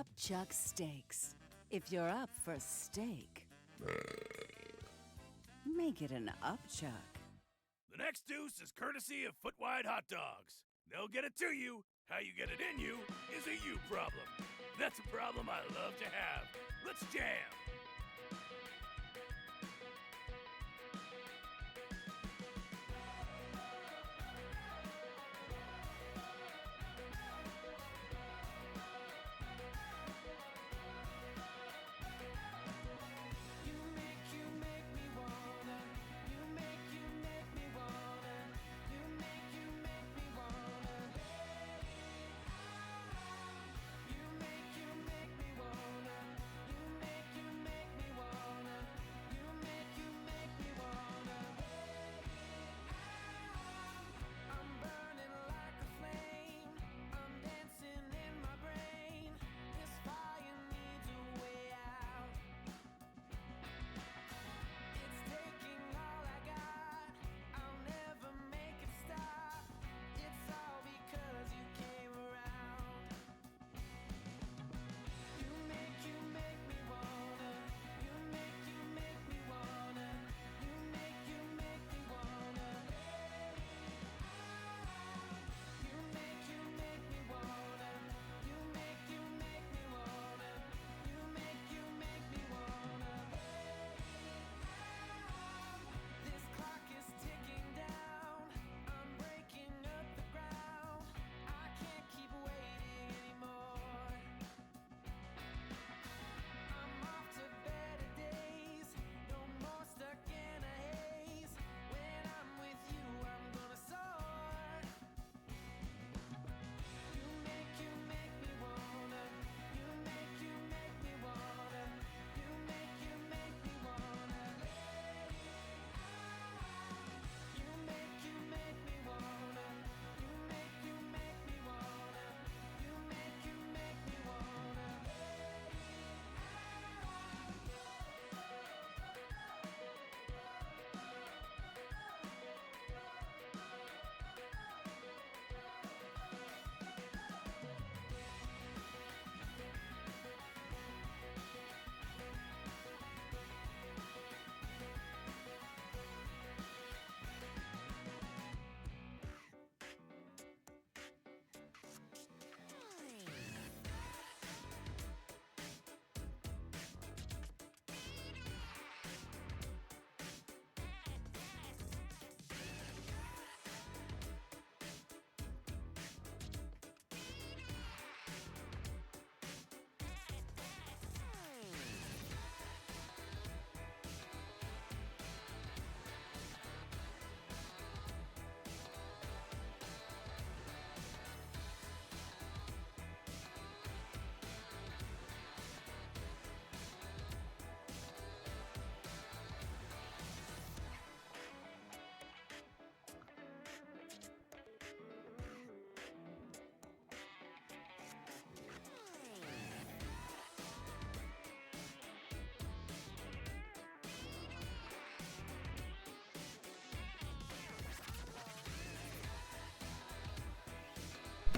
Upchuck Steaks. If you're up for steak, make it an upchuck. The next deuce is courtesy of Foot Wide Hot Dogs. They'll get it to you. How you get it in you is a you problem. That's a problem I love to have. Let's jam.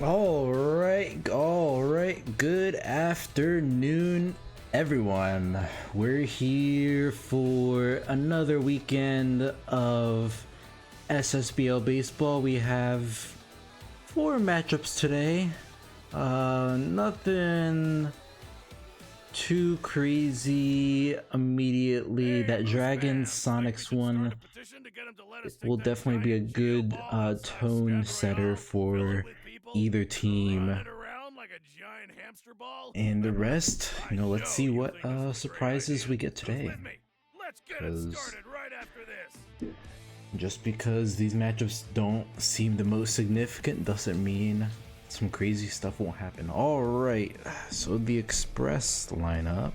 All right. Good afternoon, everyone. We're here for another weekend of SSBL baseball. We have 4 matchups today. Nothing too crazy immediately. That Dragons Sonics one will definitely be a good tone setter for either team. And the rest, let's see what surprises we get today. Because just because these matchups don't seem the most significant doesn't mean some crazy stuff won't happen. Alright, so the Express lineup.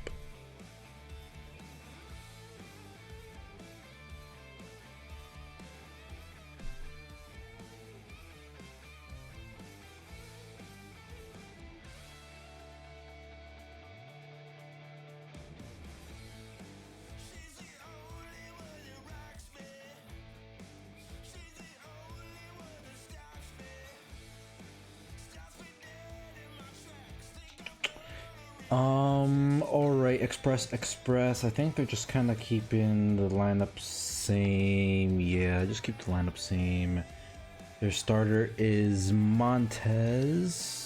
All right, Express. I think they're just kind of keeping the lineup same. Yeah, just keep the lineup same. Their starter is Montez.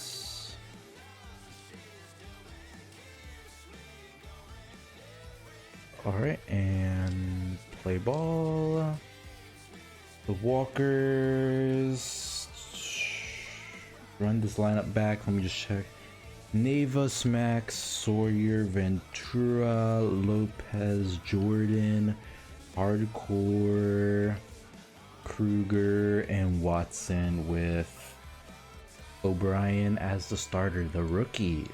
All right, and play ball. The Walkers. Run this lineup back. Let me just check. Neva, Smack, Sawyer, Ventura, Lopez, Jordan, Hardcore, Kruger, and Watson with O'Brien as the starter, the rookie,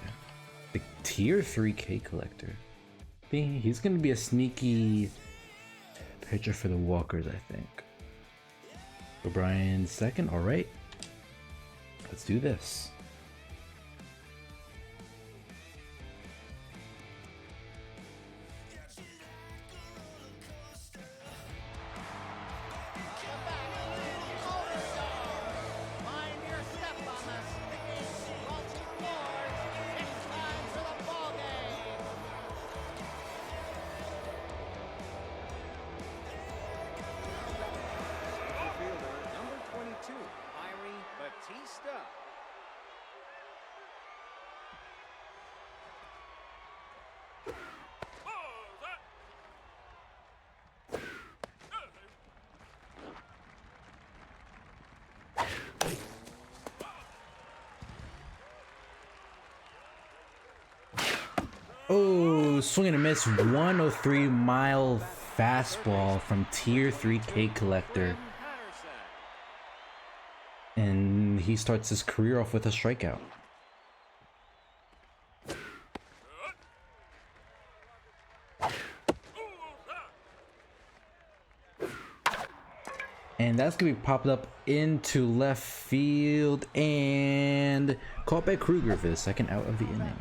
the tier 3 K collector. He's going to be a sneaky pitcher for the Walkers, I think. O'Brien second, all right. Let's do this. Oh, swing and a miss. 103-mile fastball from tier 3 K collector. And he starts his career off with a strikeout. And that's going to be popped up into left field and caught by Kruger for the second out of the inning.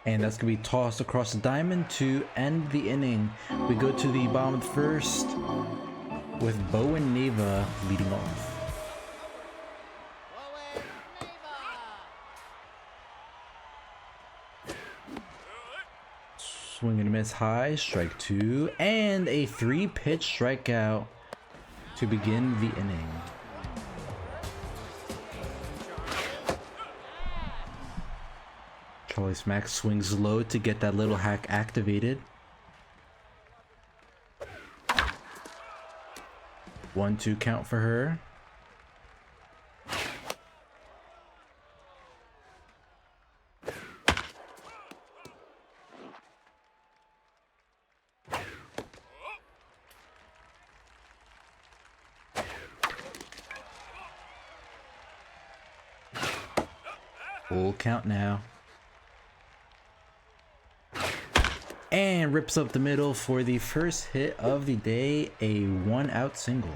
And that's going to be tossed across the diamond to end the inning. We go to the bottom of the first with Bowen Neva leading off. Swing and a miss high, strike 2, and a 3-pitch strikeout to begin the inning. Charlie Smack swings low to get that little hack activated. 1-2 count for her. Full count now. And rips up the middle for the first hit of the day, a 1-out single.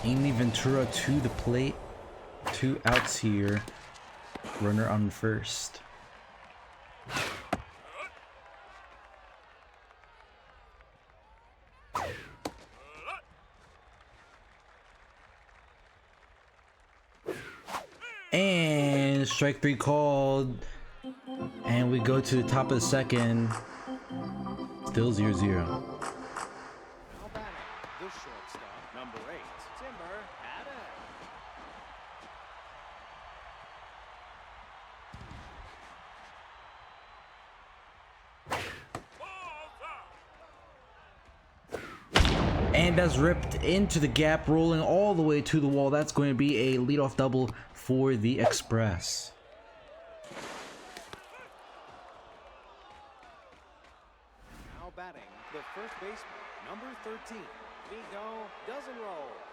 Amy Ventura to the plate. 2 outs here. Runner on first. And strike 3 called. And we go to the top of the second. Still 0-0. And that's ripped into the gap, rolling all the way to the wall. That's going to be a leadoff double for the Express. Now batting, the first baseman, number 13, Vigo Dozenrolls.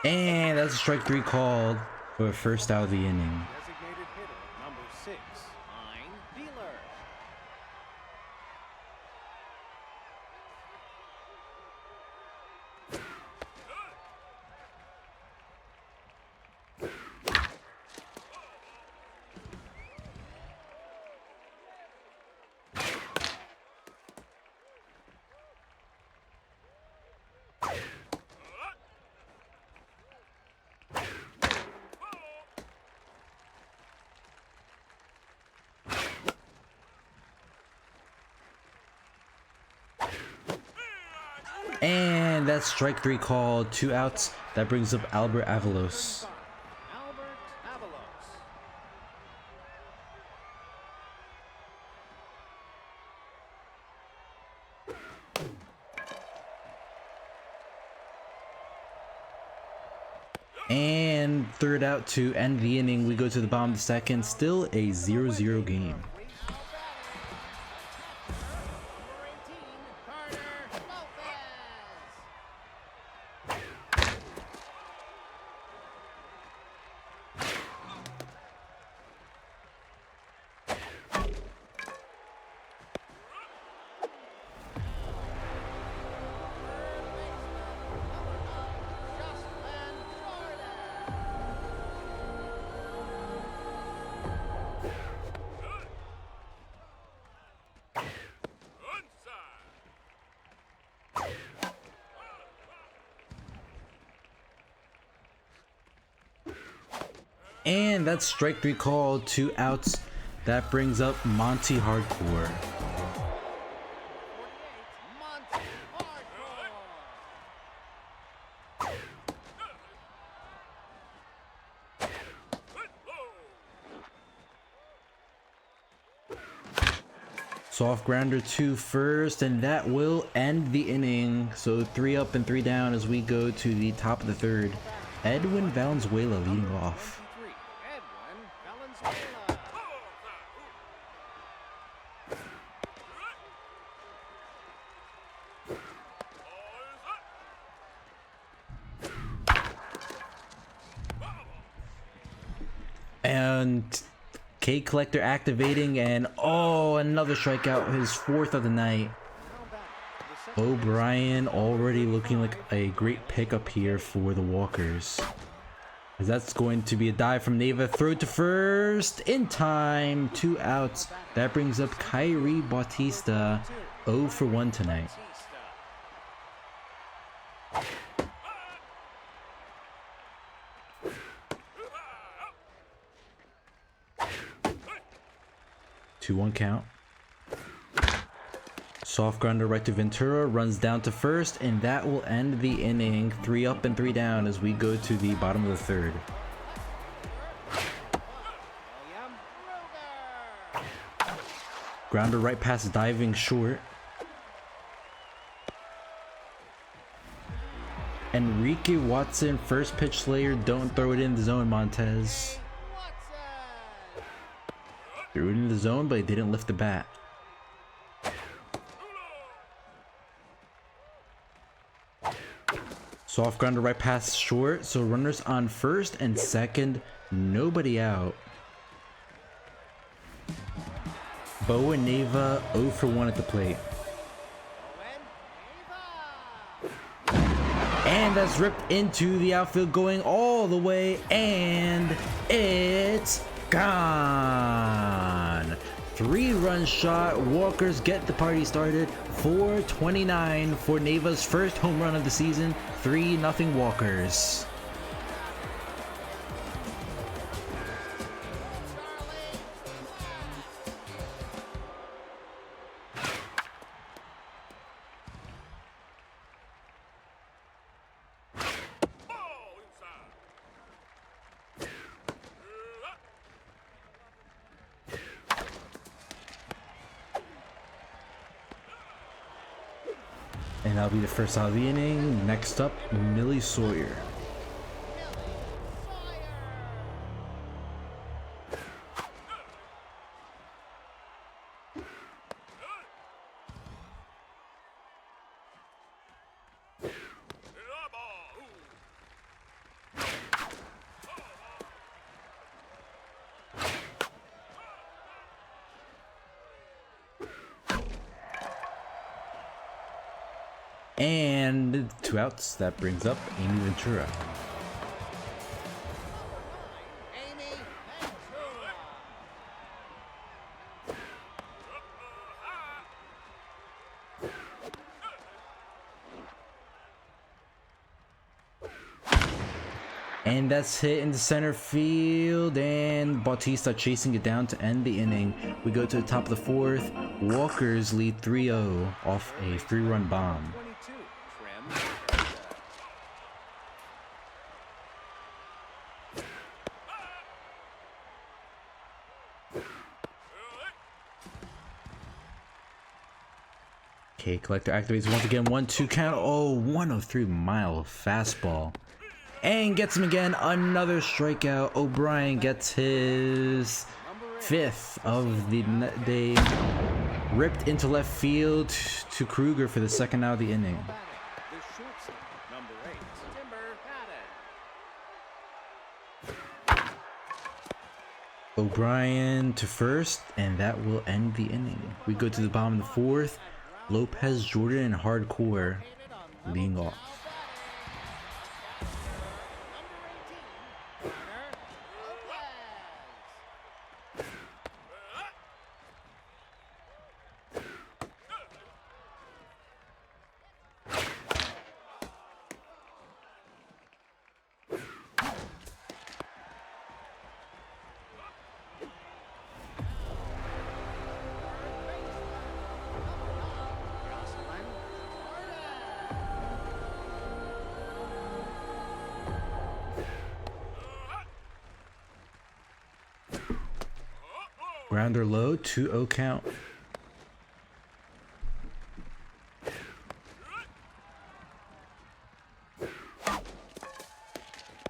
And that's strike 3 called for a first out of the inning. Designated hitter, number 6, Hein Beeler. And that's strike 3 called, 2 outs. That brings up Albert Avalos. Albert Avalos. And third out to end the inning. We go to the bottom of the second. Still a 0-0 game. And that's strike 3 called, 2 outs. That brings up Monty Hardcore. Monty Hardcore. Soft grounder to first, and that will end the inning. So 3 up and 3 down as we go to the top of the third. Edwin Valenzuela leading off. Edwin Valenzuela. 'K Collector activating, and oh, another strikeout, his 4th of the night. O'Brien already looking like a great pickup here for the Walkers. As that's going to be a dive from Neva, throw to first in time, 2 outs. That brings up Kyrie Bautista, 0 for 1 tonight. Two 1 count. Soft grounder right to Ventura, runs down to first, and that will end the inning. 3 up and 3 down as we go to the bottom of the third. William Ruger. Grounder right past, diving short. Enrique Watson, first pitch slayer, don't throw it in the zone, Montez. Watson. Threw it in the zone, but he didn't lift the bat. Soft grounder right past short, so runners on first and second, nobody out. Bowen Neva 0 for 1 at the plate. And that's ripped into the outfield, going all the way, and it's gone. 3-run shot. Walkers get the party started. 429 for Neva's first home run of the season. 3-0 Walkers. And that'll be the first out of the inning. Next up, Millie Sawyer. And 2 outs. That brings up Amy Ventura. Amy Ventura. And that's hit into center field, and Bautista chasing it down to end the inning. We go to the top of the 4th. Walkers lead 3-0 off a 3-run bomb. 22. Trem. K Collector activates once again. 1-2 count. Oh, 103-mile fastball. And gets him again. Another strikeout. O'Brien gets his 5th of the day. Ripped into left field to Kruger for the 2nd out of the inning. The shortstop, number 8. Timber Patton. O'Brien to first, and that will end the inning. We go to the bottom of the 4th. Lopez, Jordan, and Hardcore leading off. Grounder low, 2-0 count.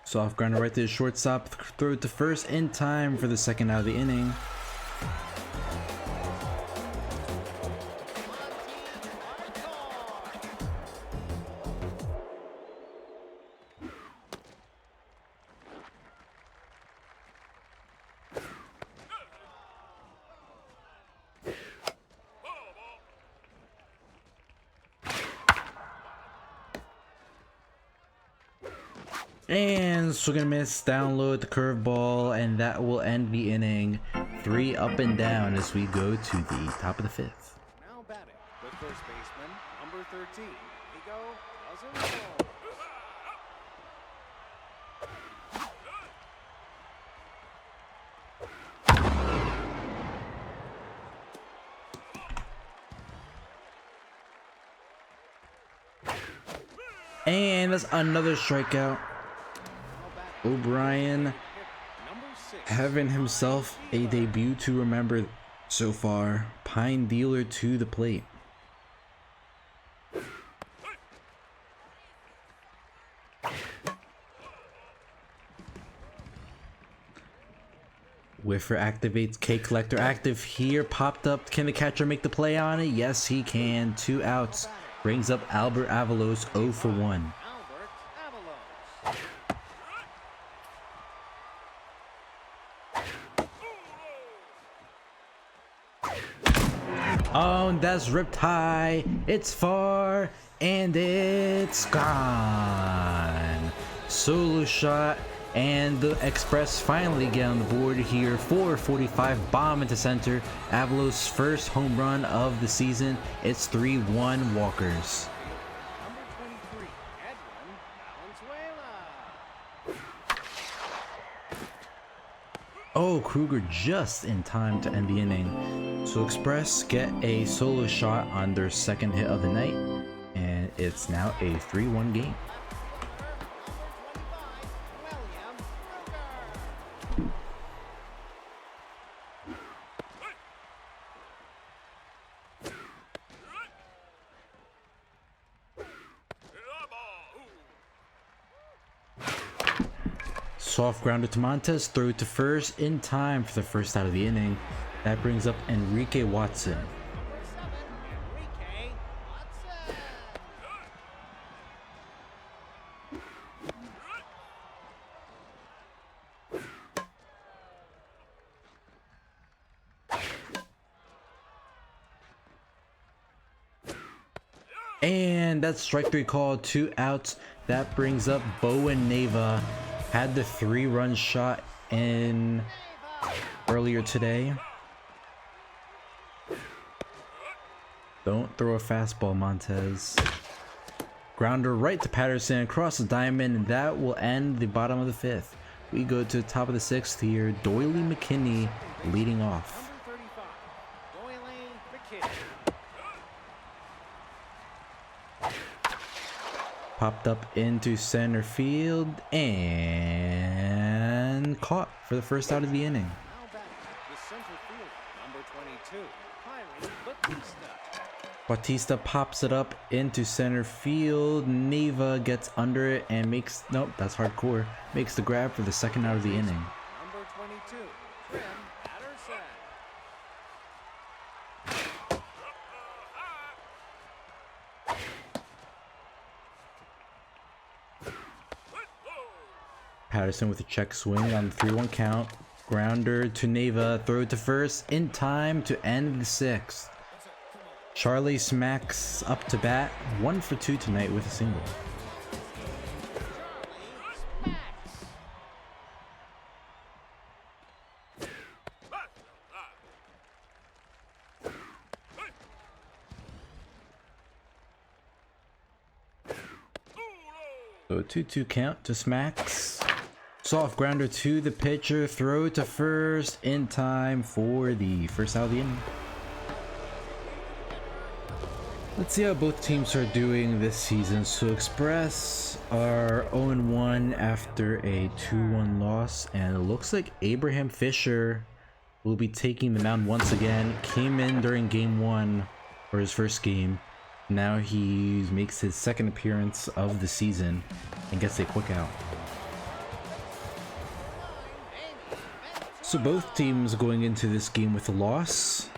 Soft grounder right to the shortstop. Throw it to first in time for the 2nd out of the inning. And swing and miss, down low at the curveball, and that will end the inning. 3 up and down as we go to the top of the 5th. Now batting, the first baseman, number 13. Higo Rosenthal. And that's another strikeout. O'Brien Number 6. having himself a debut to remember so far. Pine Dealer to the plate. Whiffer activates. K Collector active here. Popped up. Can the catcher make the play on it? Yes, he can. 2 outs. Brings up Albert Avalos 0 for 1. Albert Avalos. Oh, and that's ripped high. It's far, and it's gone. Solo shot, and the Express finally get on the board here. 445 bomb into center. Avalos' first home run of the season. It's 3-1 Walkers. Number 23. Edwin Valenzuela. Oh, Kruger just in time to end the inning. So Express get a solo shot on their 2nd hit of the night, and it's now a 3-1 game. Soft grounder to Montez, throw to first in time for the first out of the inning. That brings up Enrique Watson. Enrique Watson. And that's strike three called, 2 outs. That brings up Bowen Neva. Had the 3-run shot in earlier today. Don't throw a fastball, Montez. Grounder right to Patterson across the diamond, and that will end the bottom of the 5th. We go to the top of the 6th here. Doyley McKinney leading off. Number 35, Doyley McKinney. Popped up into center field and caught for the first out of the inning. Now back, the center fielder, number 22, Kyrie Batista. Bautista pops it up into center field. Neva gets under it and makes, nope, that's hardcore. Makes the grab for the second out of the inning. Number 22, Trim Patterson. Patterson with a check swing on the 3-1 count. Grounder to Neva, throw to first in time to end the 6th. Charlie smacks up to bat, 1 for 2 tonight with a single. Charlie smacks. So a 2-2 count to Smacks. Soft grounder to the pitcher, throw to first in time for the first out of the inning. Let's see how both teams are doing this season. So Express are 0-1 after a 2-1 loss, and it looks like Abraham Fisher will be taking the mound once again. Came in during game 1 for his first game. Now he makes his second appearance of the season and gets a quick out. So both teams going into this game with a loss.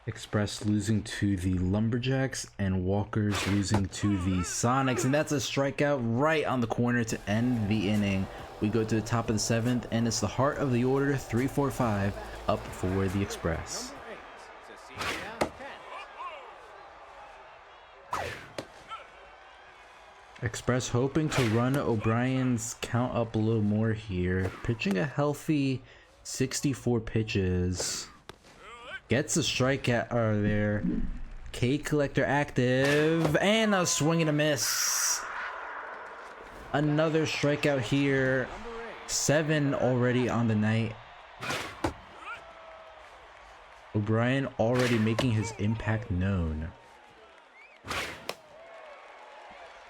Express losing to the Lumberjacks and Walkers losing to the Sonics, and that's a strikeout right on the corner to end the inning. We go to the top of the 7th, and it's the heart of the order, 3-4-5 up for the Express. Number 8, Cecilia Kent. Express hoping to run O'Brien's count up a little more here, pitching a healthy 64 pitches. Gets a strikeout there. K Collector active, and a swing and a miss. Another strikeout here. 7 already on the night. O'Brien already making his impact known.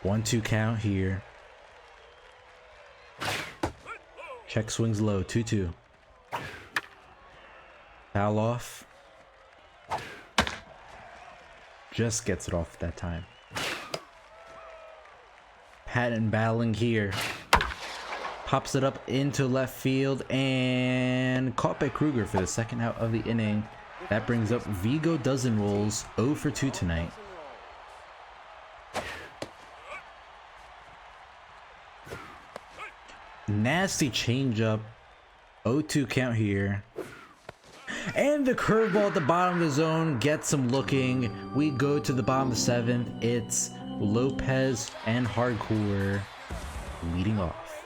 1-2 count here. Check swings low, 2-2. Foul off. Just gets it off that time. Patton battling here. Pops it up into left field and caught by Kruger for the second out of the inning. That brings up Vigo Dozen Rolls, 0 for 2 tonight. Nasty changeup. 0-2 count here. And the curveball at the bottom of the zone gets him looking. We go to the bottom of the 7th. It's Lopez and Hardcore leading off.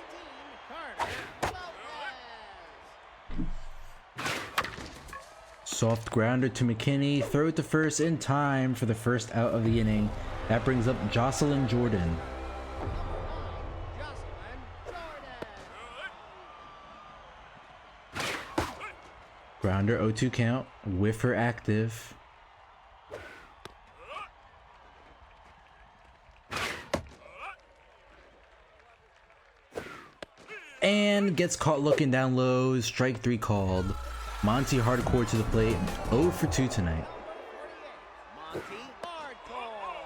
Soft grounder to McKinney. Throw it to first in time for the first out of the inning. That brings up Jocelyn Jordan. Grounder 0-2 count. Whiffer active. And gets caught looking down low. Strike 3 called. Monty Hardcore to the plate. 0 for 2 tonight. Monty Hardcore.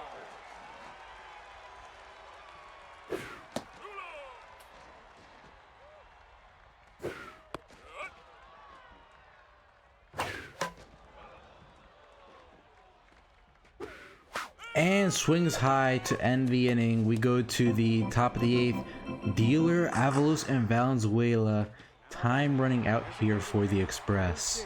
And swings high to end the inning. We go to the top of the 8th. Dealer, Avalos, and Valenzuela. Time running out here for the Express.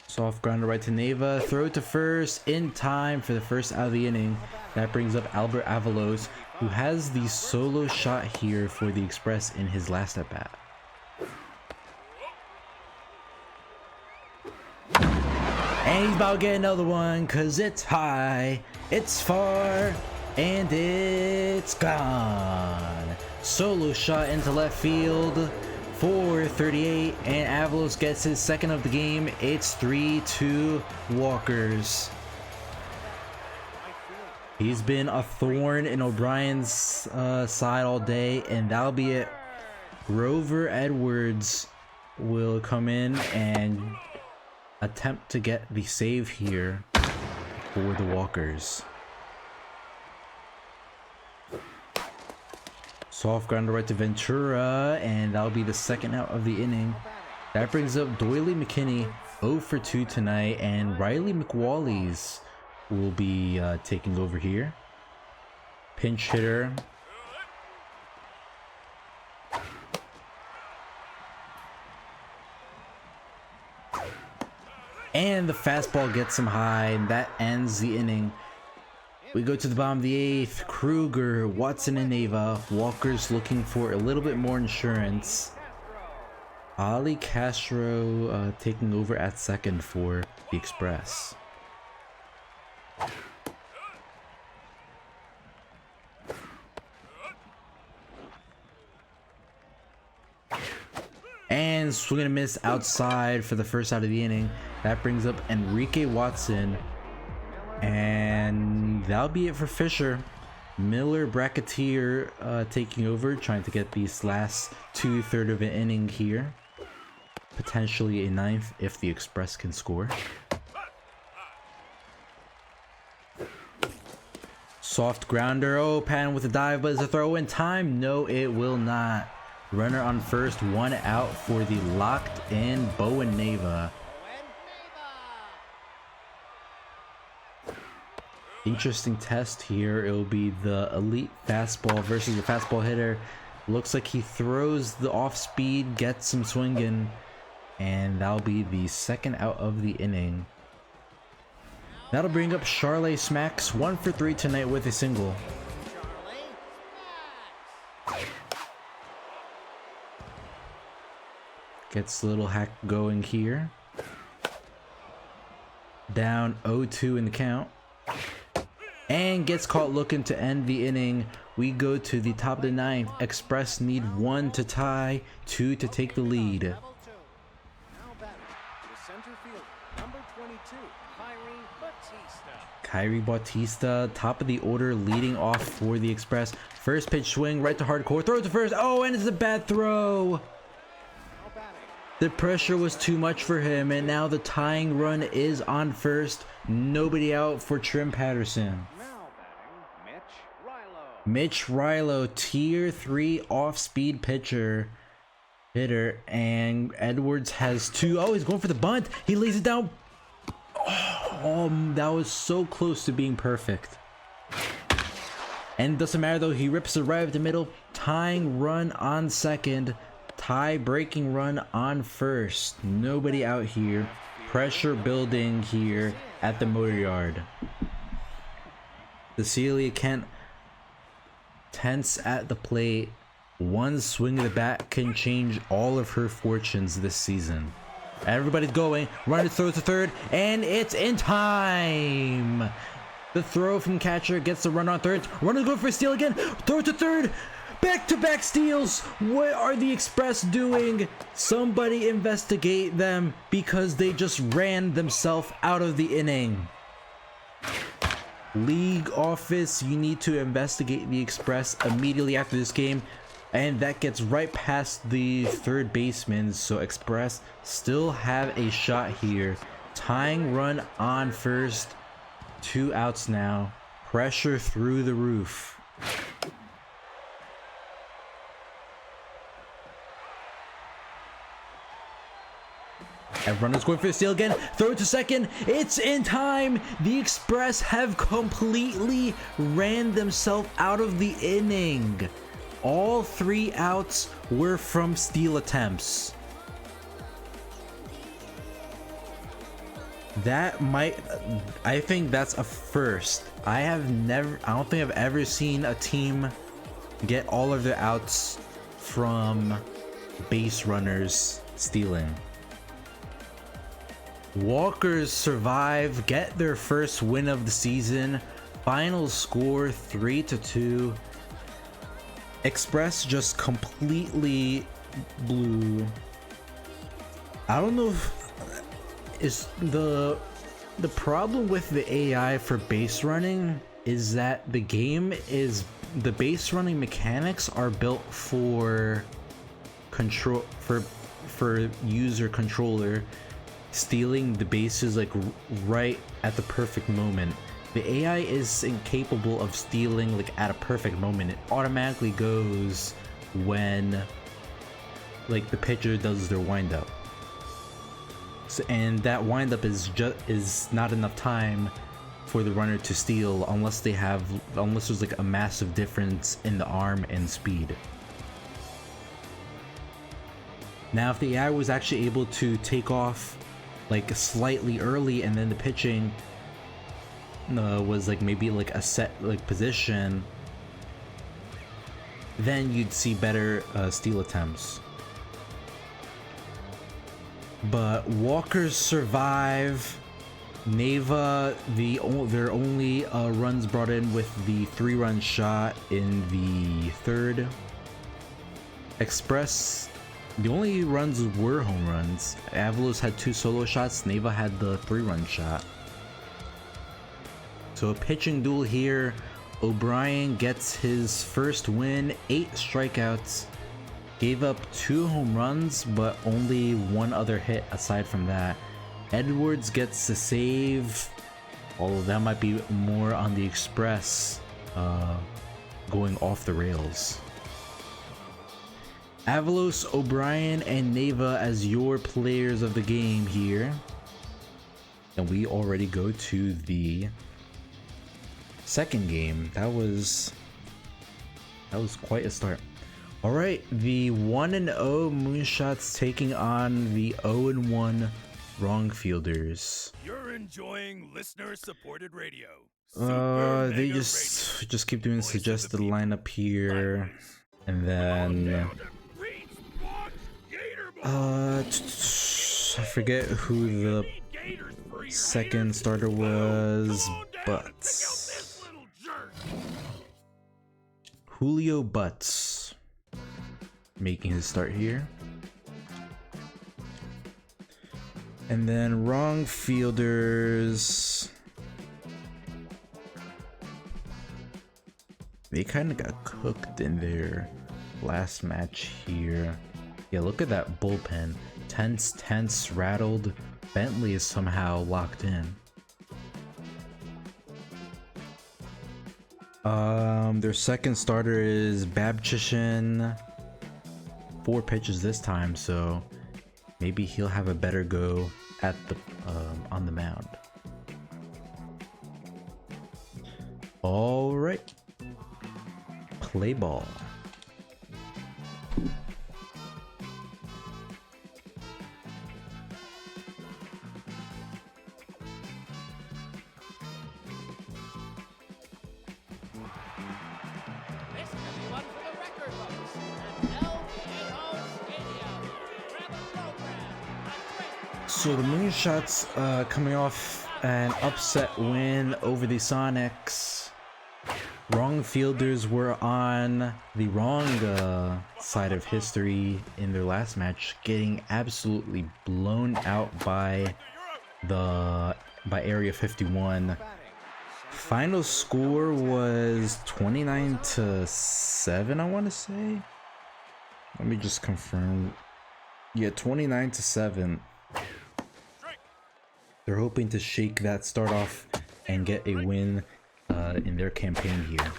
Soft grounder right to Neva. Throw to first in time for the first out of the inning. That brings up Albert Avalos, who has the solo shot here for the Express in his last at bat. And he's about to get another one because it's high, it's far, and it's gone. Solo shot into left field for 38, and Avalos gets his second of the game. It's 3-2 Walkers. He's been a thorn in O'Brien's side all day, and that'll be it. Grover Edwards will come in and attempt to get the save here for the Walkers. Soft grounder right to Ventura, and that'll be the second out of the inning. That brings up Doyley McKinney, 0 for 2 tonight, and Riley McWallies will be taking over here. Pinch hitter. And the fastball gets him high, and that ends the inning. We go to the bottom of the 8th. Kruger, Watson, and Neva. Walker's looking for a little bit more insurance. Ali Castro taking over at second for the Express. And swing and a miss outside for the first out of the inning. That brings up Enrique Watson. And that'll be it for Fisher. Miller Bracketeer taking over, trying to get these last 2/3 of an inning here. Potentially a 9th if the Express can score. Soft grounder. Oh, Patton with a dive, but is a throw in time? No, it will not. Runner on first, 1 out for the locked in Bowen Neva. Interesting test here. It'll be the elite fastball versus the fastball hitter. Looks like he throws the off speed, gets some swinging, and that'll be the second out of the inning. That'll bring up Charlie Smacks, 1 for 3 tonight with a single. Gets a little hack going here. Down 0-2 in the count. And gets caught looking to end the inning. We go to the top of the 9th. Express need 1 to tie, 2 to take the lead. Kyrie Bautista, top of the order, leading off for the Express. First pitch swing, right to hardcore, throw to first. Oh, and it's a bad throw. The pressure was too much for him, and now the tying run is on first. Nobody out for Trim Patterson. Mitch Rilo, tier 3 off-speed hitter, and Edwards has 2. Oh, he's going for the bunt. He lays it down. Oh, that was so close to being perfect. And doesn't matter though. He rips it right up the middle. Tying run on second. Tie-breaking run on first. Nobody out here. Pressure building here at the motor yard. Cecilia Kent tense at the plate. One swing of the bat can change all of her fortunes this season. Everybody's going. Runner throws to third, and it's in time. The throw from catcher gets the run on third. Runner go for a steal again. Throw to third. Back-to-back steals. What are the Express doing? Somebody investigate them because they just ran themselves out of the inning. League office, you need to investigate the Express immediately after this game. And that gets right past the third baseman. So Express still have a shot here. Tying run on first. 2 outs now. Pressure through the roof. Everyone is going for the steal again. Throw it to second. It's in time. The Express have completely ran themselves out of the inning. All 3 outs were from steal attempts. I think that's a first. I don't think I've ever seen a team get all of their outs from base runners stealing. Walkers survive, get their first win of the season. Final score 3-2. Express just completely blew. I don't know if is the problem with the AI for base running is that the base running mechanics are built for control for user controller stealing the bases like right at the perfect moment. The AI is incapable of stealing like at a perfect moment. It automatically goes when like the pitcher does their windup. So, and that windup is not enough time for the runner to steal unless there's like a massive difference in the arm and speed. Now if the AI was actually able to take off like slightly early and then the pitching was like maybe like a set like position, then you'd see better steal attempts. But Walkers survive. Neva, their only runs brought in with the 3-run shot in the 3rd. Express, the only runs were home runs. Avalos had 2 solo shots. Neva had the 3-run shot. So a pitching duel here. O'Brien gets his first win, 8 strikeouts. Gave up 2 home runs, but only 1 other hit aside from that. Edwards gets the save, although that might be more on the Express going off the rails. Avalos, O'Brien, and Neva as your players of the game here. And we already go to the second game. That was quite a start. Alright, the 1-0 Moonshots taking on the 0-1 Wrong Fielders. You're enjoying listener-supported radio. They just keep doing suggested lineup here, and then I forget who the second starter was, but Julio Butts making his start here. And then Wrong Fielders, they kind of got cooked in their last match here. Yeah, look at that bullpen. Tense, rattled. Bentley is somehow locked in. Their second starter is Babchishin. 4 pitches this time, so maybe he'll have a better go at the on the mound. All right, play ball. So the Moonshots coming off an upset win over the Sonics. Wrong Fielders were on the wrong side of history in their last match, getting absolutely blown out by Area 51. Final score was 29-7, I want to say. Let me just confirm. Yeah, 29-7. They're hoping to shake that start off and get a win in their campaign here.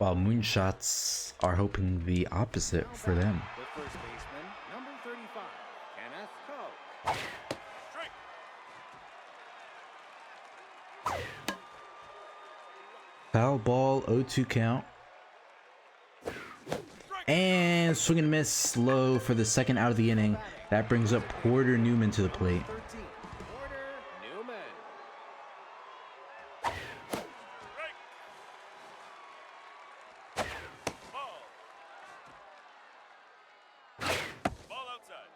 while Moonshots are hoping the opposite for them. The first baseman, number 35, Kenneth Koch. Foul ball, 0-2 count. And swing and miss low for the second out of the inning. That brings up Porter Newman to the plate. 13, Porter Newman. Ball outside.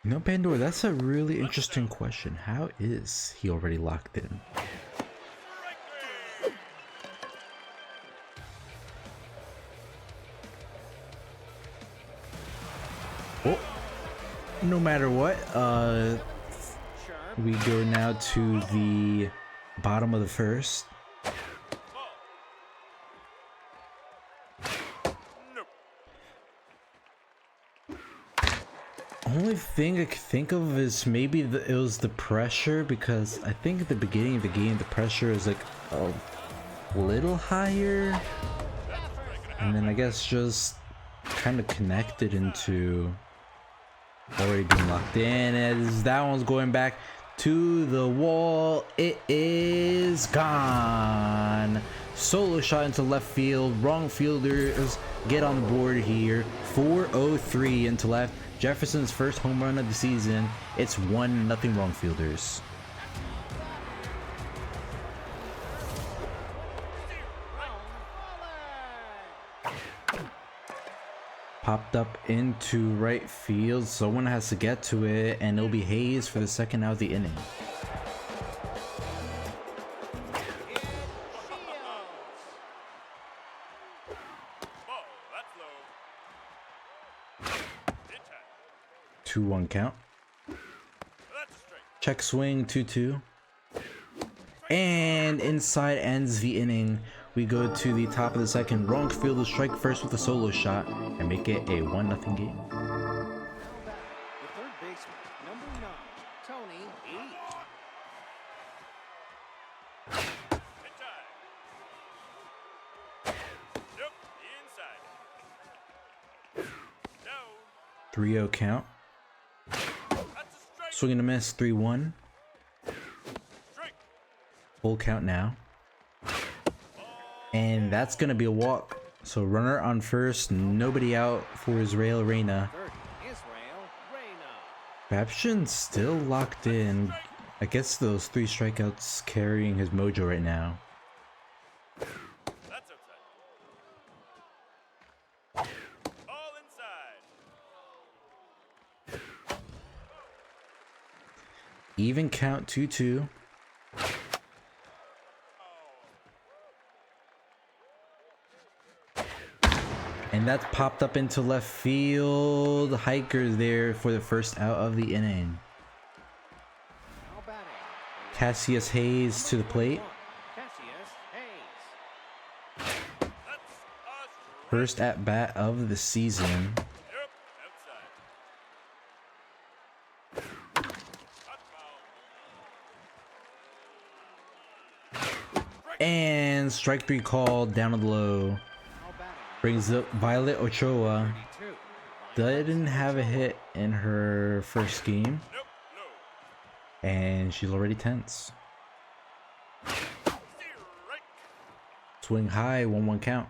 You know, Pandora, that's a really interesting question. How is he already locked in? Well, no matter what, we go now to the bottom of the first. Only thing I can think of is maybe it was the pressure, because I think at the beginning of the game the pressure is like a little higher, and then I guess just kind of connected into already being locked in. As that one's going back to the wall, it is gone. Solo shot into left field. Wrong fielders get on the board here. 4-0-3 into left. Jefferson's first home run of the season. It's 1-0 wrong fielders. Popped up into right field. Someone has to get to it, and it'll be Hayes for the second out of the inning. Ball, that's low. 2-1 count. That's a strike. Check swing, 2-2. And inside ends the inning. We go to the top of the second. Wrong fielder strike first with a solo shot and make it a 1-0 game. The third baseman, number 9, Tony E. Hit time. Nope, the inside. No, 3-0 count. that's a strike. Swing and a miss, 3-1. Strike. Full count now. And that's going to be a walk. So runner on first, nobody out for Israel Reyna. Third, Israel Reyna. Babshin's still locked in. I guess those 3 strikeouts carrying his mojo right now. That's outside. All inside. Even count, 2-2. And that's popped up into left field. Hiker there for the first out of the inning. Now batting. Cassius Hayes to the plate. Cassius Hayes. That's a First at bat of the season. Yep, outside. Hot foul. And strike 3 called down on the low. Now batting. Brings up Violet Ochoa. 32. Didn't have a hit in her first game. Nope, no. And she's already tense. Strike. Swing high, 1-1 count.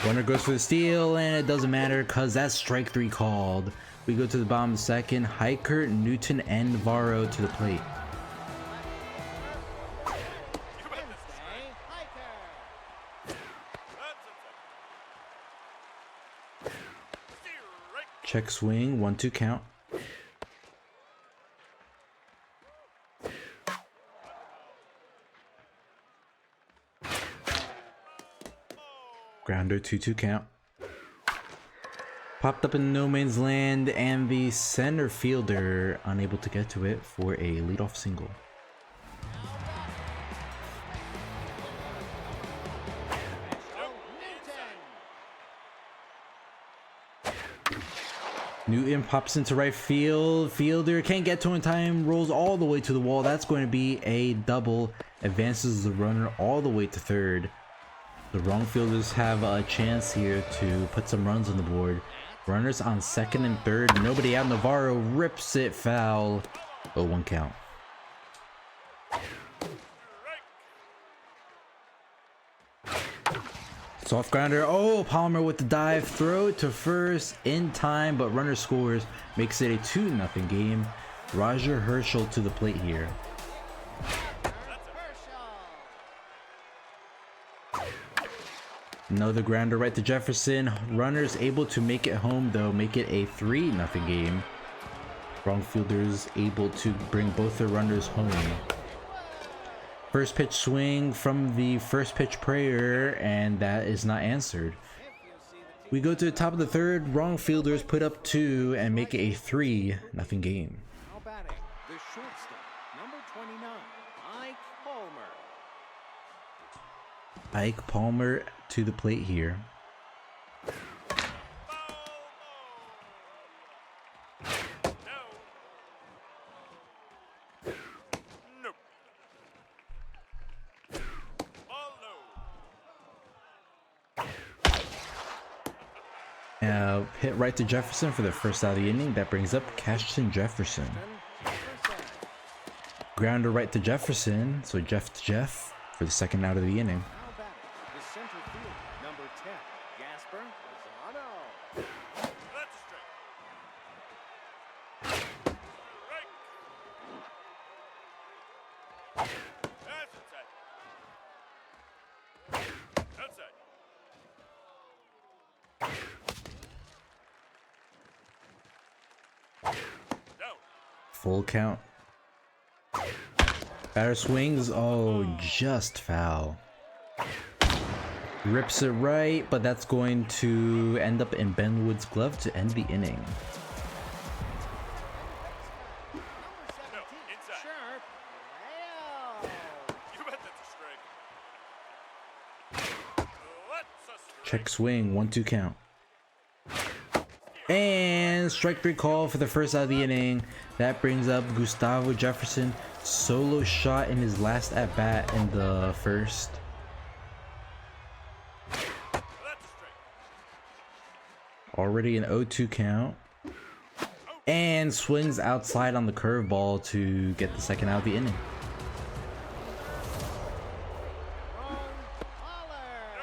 Runner goes for the steal, and it doesn't matter because that's strike 3 called. We go to the bottom of the second. Hiker, Newton, and Navarro to the plate. Wednesday, Hiker. That's outside. Strike. Check swing, 1-2 count. Grounder, 2-2 count. Popped up in no man's land, and the center fielder unable to get to it for a leadoff single. Newton. Newton pops into right field. Fielder can't get to him in time. Rolls all the way to the wall. That's going to be a double. Advances the runner all the way to third. The wrong fielders have a chance here to put some runs on the board. Runners on second and third. Nobody out. Navarro rips it foul. 0-1 count. Soft grounder. Oh, Palmer with the dive. Throw to first in time, but runner scores. Makes it a 2-0 game. Roger Herschel to the plate here. Another grounder right to Jefferson. Runners able to make it home though. Make it a 3-0 game. Wrong fielders able to bring both their runners home. First pitch swing from the first pitch prayer, and that is not answered. We go to the top of the third. Wrong fielders put up 2 and make it a 3-0 game. Now batting, the shortstop, number 29, Ike Palmer. Ike Palmer to the plate here. Hit right to Jefferson for the first out of the inning. That brings up Cashton Jefferson. Grounder right to Jefferson. So Jeff to Jeff for the second out of the inning. Now batting, the center field, number 10, Gasper Lozano. That's straight. That's inside. Outside. Down. Full count. Batter swings. Oh, just foul. Rips it right, but that's going to end up in Ben Wood's glove to end the inning. No, inside. Sharp. Wow. You bet that's a strike. That's a strike. Check swing. 1-2 count. And strike 3 call for the first out of the inning. That brings up Gustavo Jefferson. Solo shot in his last at bat in the first. That's a strike. Already an 0-2 count. And swings outside on the curveball to get the second out of the inning. Wrong. Holler.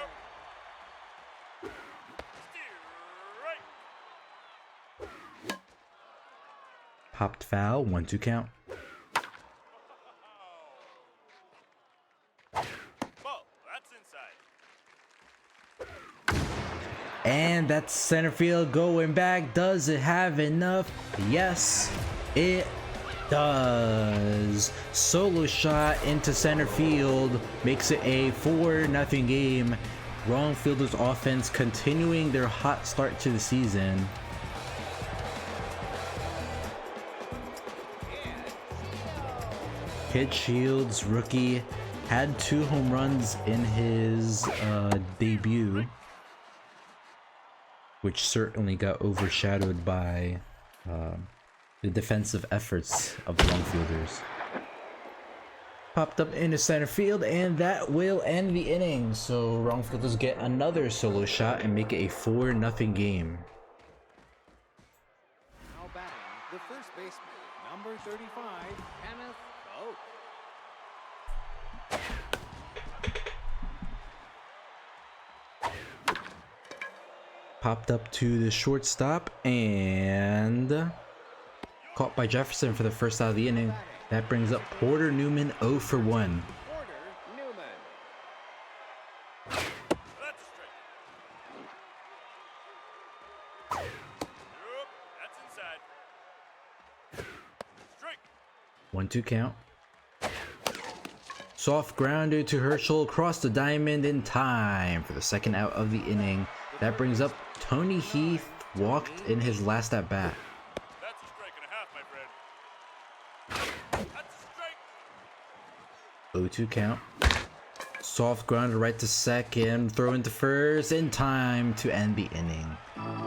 Strike. Popped foul. 1-2 count. Ball. That's inside. And that's center field going back. Does it have enough? Yes, it does. Solo shot into center field makes it a 4-0 game. Wrong fielders offense continuing their hot start to the season. Kid Shields, rookie, had 2 home runs in his debut, which certainly got overshadowed by the defensive efforts of the wrong fielders. Popped up into center field, and that will end the inning. So wrong fielders get another solo shot and make it a 4-0 game. Now batting, the first baseman, number 35, Kenneth Cope. Popped up to the shortstop and caught by Jefferson for the first out of the inning. That brings up Porter Newman 0 for 1. Porter Newman. That's a strike. Nope. That's inside. Strike. 1-2 count. Soft grounder to Herschel across the diamond in time for the second out of the inning. That brings up Tony Heath, walked in his last at bat. That's a strike and a half, my friend. That's a strike. 0-2 count. Soft grounder right to second, throw into first in time to end the inning.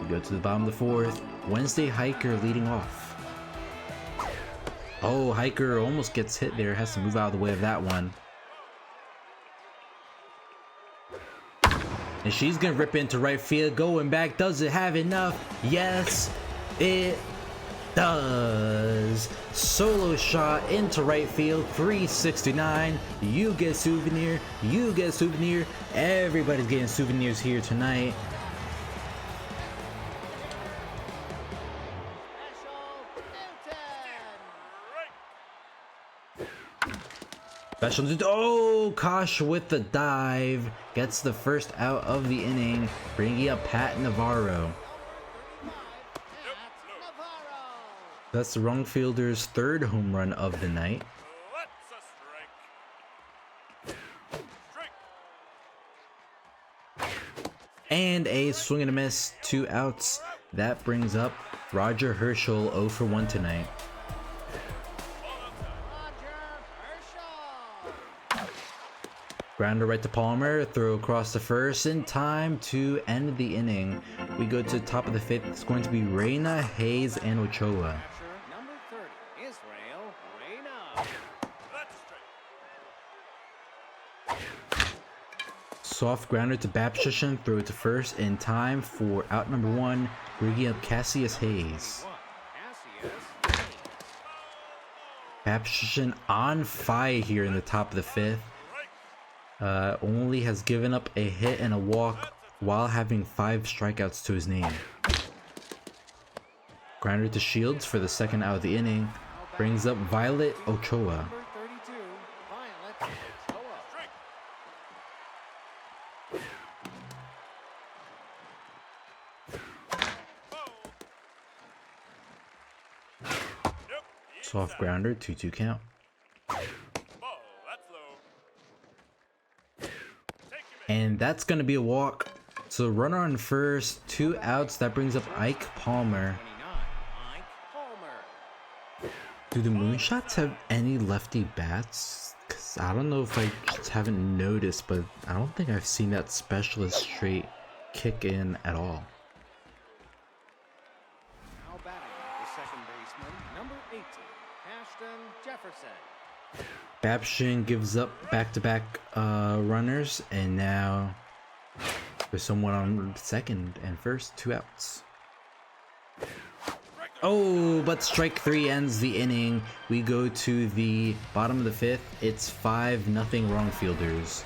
We go to the bottom of the fourth. Wednesday Hiker leading off. Oh, Hiker almost gets hit there. Has to move out of the way of that one. And she's gonna rip into right field. Going back. Does it have enough? Yes, it does. Solo shot into right field. 369. You get souvenir. You get souvenir. Everybody's getting souvenirs here tonight. Special. Oh, Kosh with the dive gets the first out of the inning, bringing up Pat Navarro. That's the wrong fielder's third home run of the night. And a swing and a miss, 2 outs. That brings up Roger Herschel 0 for 1 tonight. Grounder right to Palmer, throw across the first in time to end the inning. We go to the top of the 5th. It's going to be Reyna, Hayes, and Ochoa. Number 30, Israel Reyna. Soft grounder to Babshishin, throw it to first in time for out number 1, bringing up Cassius Hayes. Babshishin on fire here in the top of the 5th. Only has given up a hit and a walk while having 5 strikeouts to his name. Grounder to Shields for the second out of the inning, brings up Violet Ochoa. Number 32, Violet Ochoa. Soft grounder, 2-2 count. And that's going to be a walk. So runner on first, 2 outs. That brings up Ike Palmer. Do the Moonshots have any lefty bats? Because I don't know if I just haven't noticed, but I don't think I've seen that specialist trait kick in at all. Now batting, the second baseman, number 18, Ashton Jefferson. Babshin gives up back-to-back runners, and now there's someone on second and first, 2 outs. Oh, but strike 3 ends the inning. We go to the bottom of the 5th. It's 5-0 wrong fielders.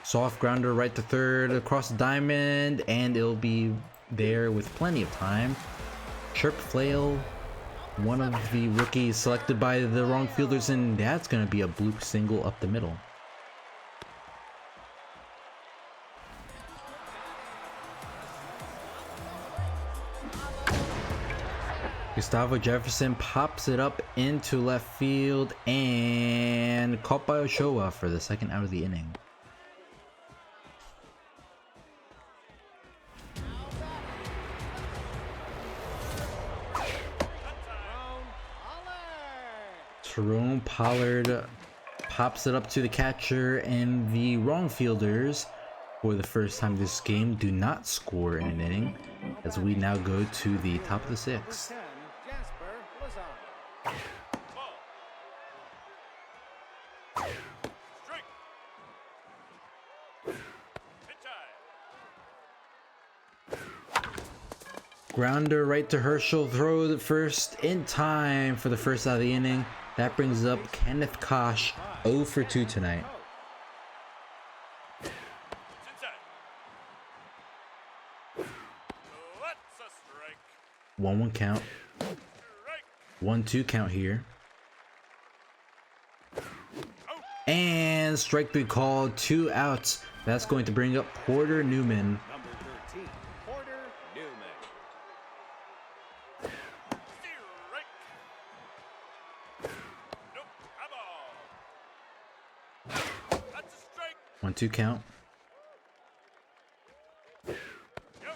Soft grounder right to third across the diamond, and it'll be there with plenty of time. Chirp Flail, one of the rookies selected by the wrong fielders, and that's going to be a bloop single up the middle. Gustavo Jefferson pops it up into left field and caught by Ochoa for the second out of the inning. Tyrone Pollard pops it up to the catcher, and the wrong fielders, for the first time this game, do not score in an inning, as we now go to the top of the 6th. 10, Jasper Lozano. Grounder right to Herschel, throw the first in time for the first out of the inning. That brings up Kenneth Kosh, 0 for 2 tonight. 1-1 count. 1-2 count here. And strike 3 called, 2 outs. That's going to bring up Porter Newman. Number 13, Porter Newman. 1-2 count.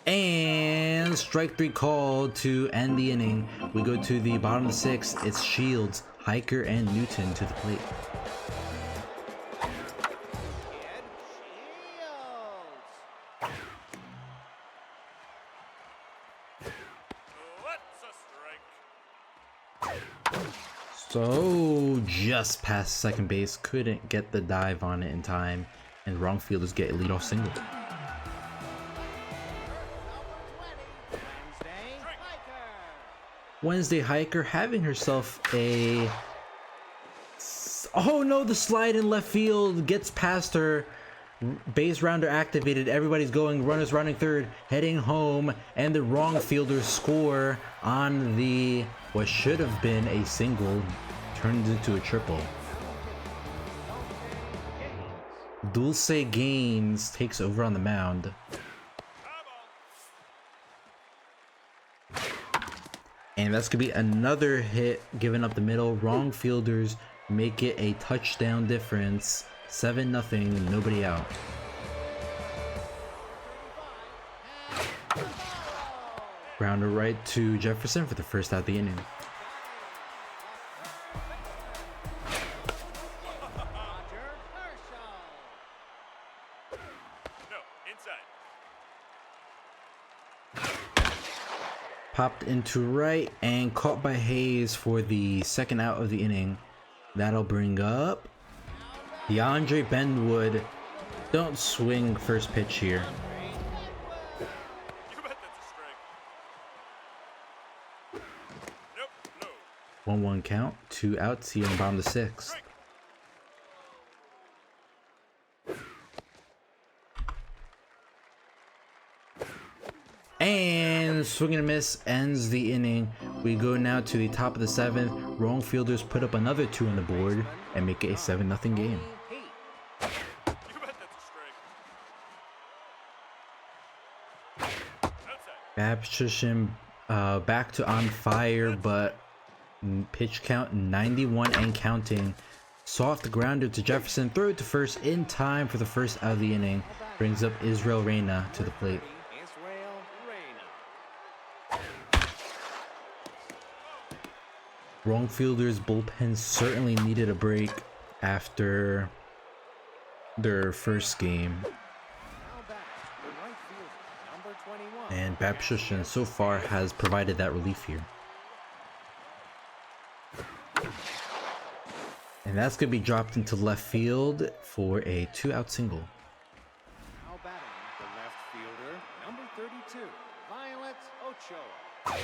And strike 3 called to end the inning. We go to the bottom of the 6th. It's Shields, Hiker, and Newton to the plate. So just past second base, couldn't get the dive on it in time, and wrong fielders get a leadoff single. Wednesday Hiker having herself a... Oh no, the slide in left field gets past her. Base rounder activated, everybody's going, runners running third, heading home, and the wrong fielders score on the what should have been a single, turns into a triple. Dulce Gaines takes over on the mound. And that's gonna be another hit given up the middle. Wrong fielders make it a touchdown difference. 7-0, nobody out. Grounder right to Jefferson for the first out of the inning. Popped into right and caught by Hayes for the second out of the inning. That'll bring up DeAndre Benwood. Don't swing first pitch here. 1-1 count, 2 outs here in the bottom of the sixth. And swing and a miss ends the inning. We go now to the top of the seventh. Wrong fielders put up another 2 on the board and make it a 7-0 game. Babchushin back to on fire, but pitch count 91 and counting. Soft grounder to Jefferson, throw it to first in time for the first out of the inning. Brings up Israel Reyna to the plate. Wrong fielders bullpen certainly needed a break after their first game. And Babchushin so far has provided that relief here. And that's going to be dropped into left field for a 2-out single. Now batting the left fielder, number 32, Violet Ochoa.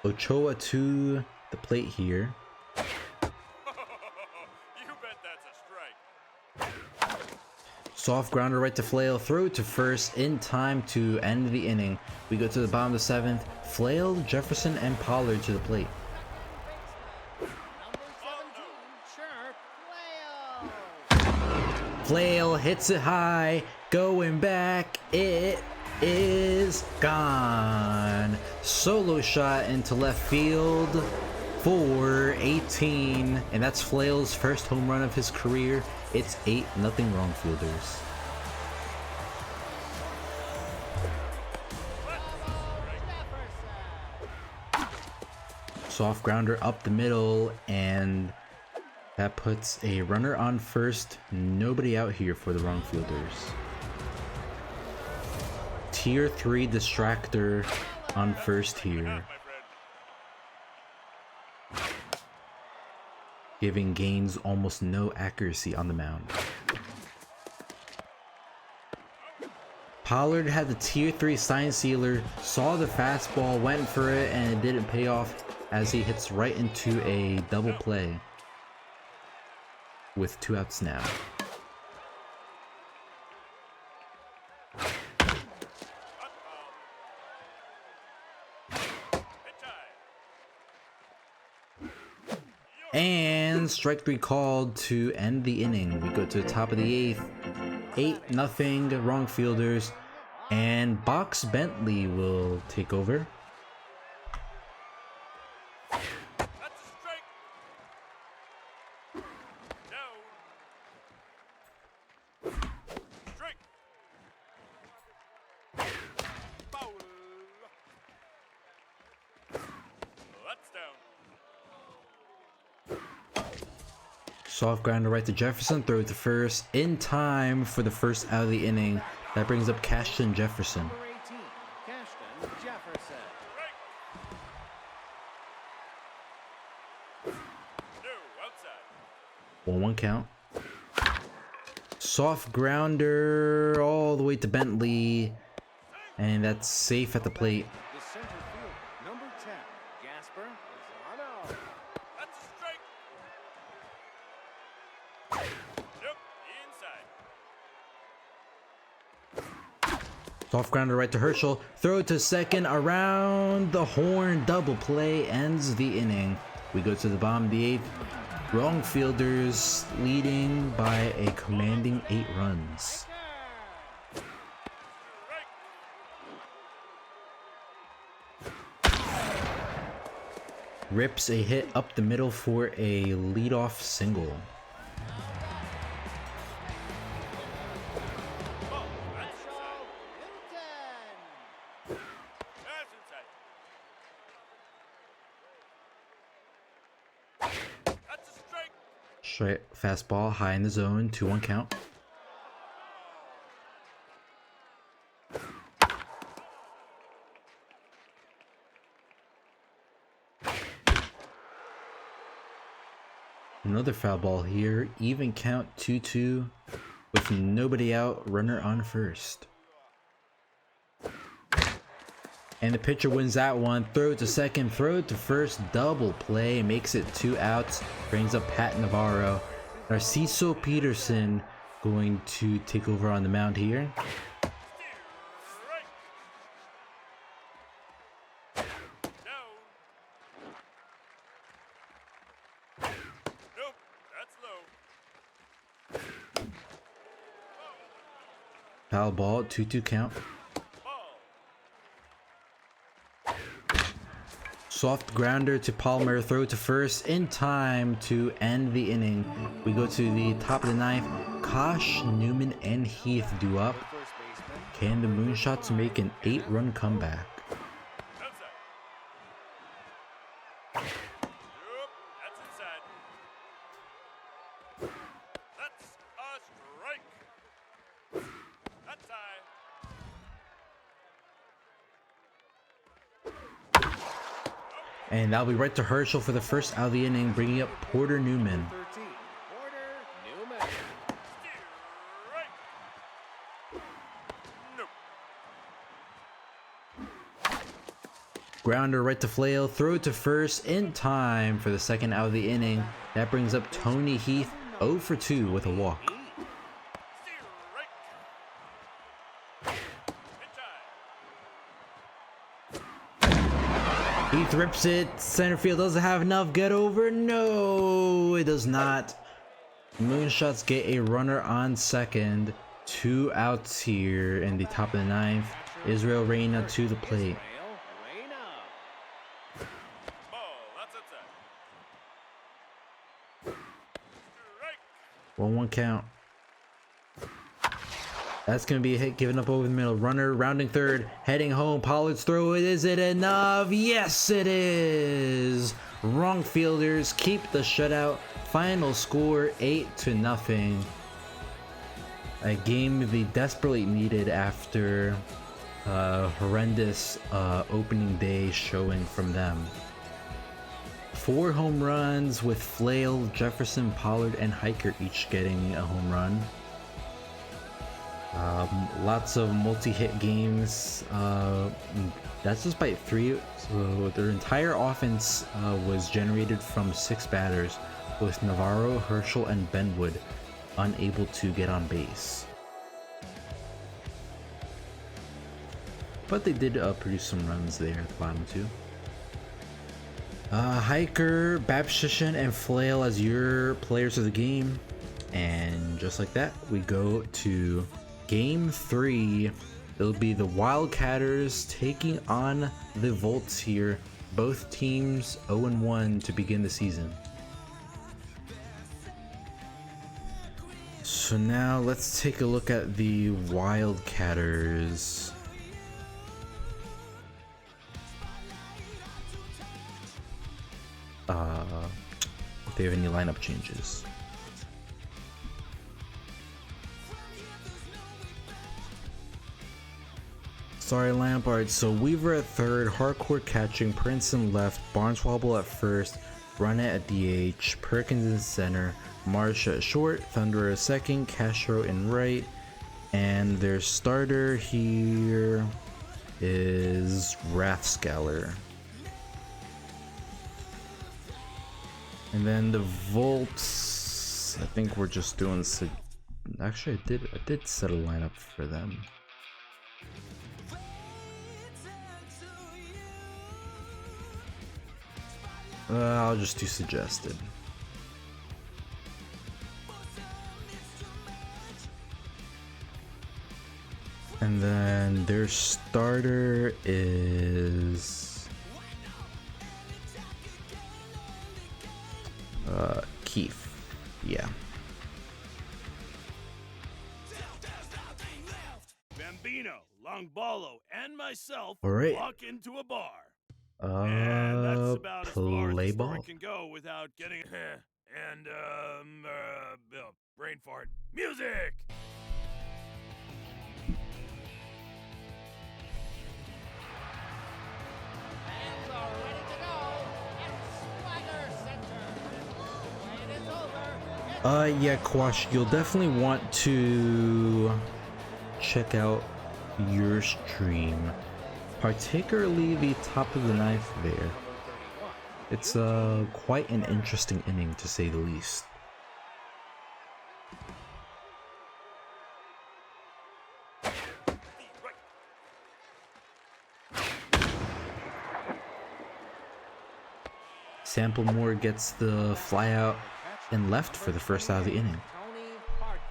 Ochoa to the plate here. You bet that's a strike. Soft grounder right to Flail, throw to first in time to end the inning. We go to the bottom of the seventh. Flail, Jefferson, and Pollard to the plate. Flail hits it high, going back, it is gone. Solo shot into left field for 18, and that's Flail's first home run of his career. It's 8-0 wrong fielders. Soft grounder up the middle, and that puts a runner on first. Nobody out here for the wrong fielders. Tier 3 distractor on first here, giving Gaines almost no accuracy on the mound. Pollard had the tier 3 sign sealer, saw the fastball, went for it, and it didn't pay off as he hits right into a double play with 2 outs now. And strike 3 called to end the inning. We go to the top of the 8th. 8-0 wrong fielders. And Box Bentley will take over. That's a strike. Down. Strike. Foul. That's down. Soft grounder right to Jefferson, throw it to first in time for the first out of the inning. That brings up Cashton Jefferson. Number 18, Cashton Jefferson. count. Soft grounder all the way to Bentley, and that's safe at the plate. The center field, number 10, Gasper Lozano. That's a strike. Nope, inside. Soft grounder right to Herschel. Throw to second around the horn. Double play ends the inning. We go to the bottom of the 8th. Wrong fielders leading by a commanding 8 runs. Rips a hit up the middle for a leadoff single. That's inside. That's a strike. Straight fastball high in the zone. 2-1 count. Another foul ball here. Even count 2-2 with nobody out. Runner on first. And the pitcher wins that one. Throw to second, throw to first, double play, makes it 2 outs, brings up Pat Navarro. Narciso Peterson going to take over on the mound here. Down. Nope, that's low. Foul ball, 2-2 count. Soft grounder to Palmer, throw to first in time to end the inning. We go to the top of the 9th. Kosh, Newman, and Heath do up. First baseman. Can the Moonshots make an 8-run comeback? Outside. Nope, that's inside. That's a strike. That's high. And that'll be right to Herschel for the first out of the inning, bringing up Porter Newman. 13, Porter Newman. Strike. Nope. Grounder right to Flail, throw to first in time for the second out of the inning. That brings up Tony Heath, 0 for 2 with a walk. Heath rips it. Center field doesn't have enough. Get over. No, it does not. Moonshots get a runner on second. 2 outs here in the top of the 9th. Israel Reyna to the plate. Ball, that's outside. Strike. 1-1 count. That's going to be a hit given up over the middle. Runner rounding third, heading home. Pollard's throw. Is it enough? Yes, it is. Wrong fielders keep the shutout. Final score 8-0. A game they desperately needed after a horrendous opening day showing from them. 4 home runs with Flail, Jefferson, Pollard, and Hiker each getting a home run. Lots of multi-hit games. That's despite 3. So their entire offense was generated from 6 batters, with Navarro, Herschel, and Benwood unable to get on base. But they did produce some runs there at the bottom too. Hiker, Babshishin, and Flail as your players of the game. And just like that, we go to Game 3. It'll be the Wildcatters taking on the Volts here. Both teams 0-1 to begin the season. So now let's take a look at the Wildcatters. If they have any lineup changes. Sorry, Lampard. So Weaver at third, Harcourt catching, Princeton left, Barneswobble at first, Runnett at DH, Perkins in center, Marsh at short, Thunderer second, Castro in right, and their starter here is Wrathscaler. And then the Volts, I think we're just doing. Actually, I did set a lineup for them. I'll just do suggested. And then their starter is Keith. Yeah. Bambino, Longballo, and myself All right. walk into a bar. And that's about as far as play the story ball. can go without getting and brain fart. Music. Fans are ready to go at Swagger Center. When it's over, Yeah, Quash, you'll definitely want to check out your stream, particularly the top of the ninth there. It's quite an interesting inning, to say the least. Sample Moore gets the fly out and left for the first out of the inning. Tony Hardcore.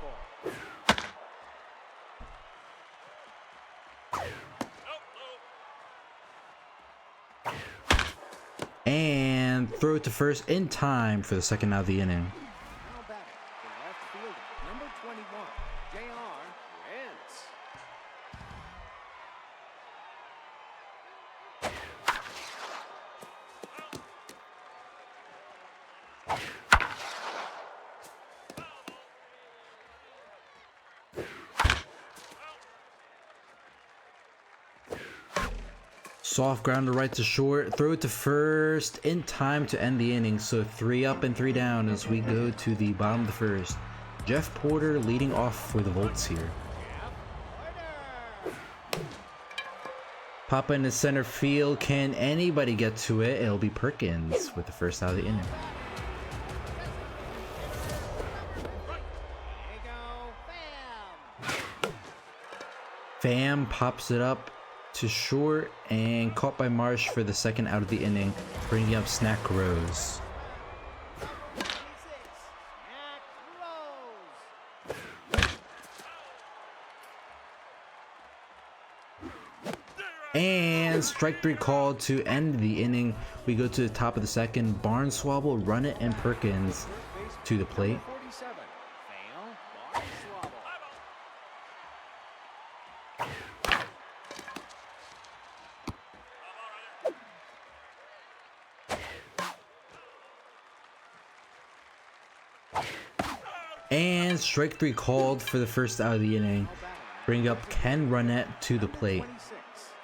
And throw it to first in time for the second out of the inning. Now batting, the left fielder, number 21, J.R. Rents. Soft grounder right to short, throw it to first in time to end the inning. So 3 up and 3 down as we go to the bottom of the first. Jeff Porter leading off for the Volts here. Pop into center field. Can anybody get to it? It'll be Perkins with the first out of the inning. There you go, Bam. Pham pops it up to short and caught by Marsh for the second out of the inning, bringing up Snack Rose. 26, Snack Rose. And strike 3 called to end the inning. We go to the top of the second. Barnswoggle, run it, and Perkins to the plate. 47, Fail, Barnswoggle. And strike 3 called for the first out of the inning. Bring up Ken Runnett to the plate. 26,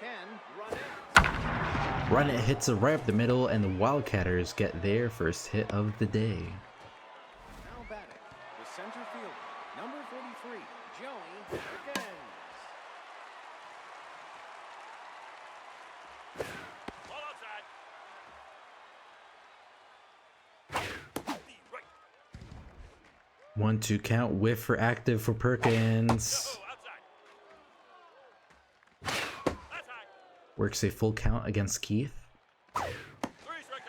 Ken Runnett. Runnett hits it right up the middle, and the Wildcatters get their first hit of the day. Now batting, the center fielder, number 43, Joey Perkins. Ball outside. 1-2 count, whiff for active for Perkins. Works a full count against Keith.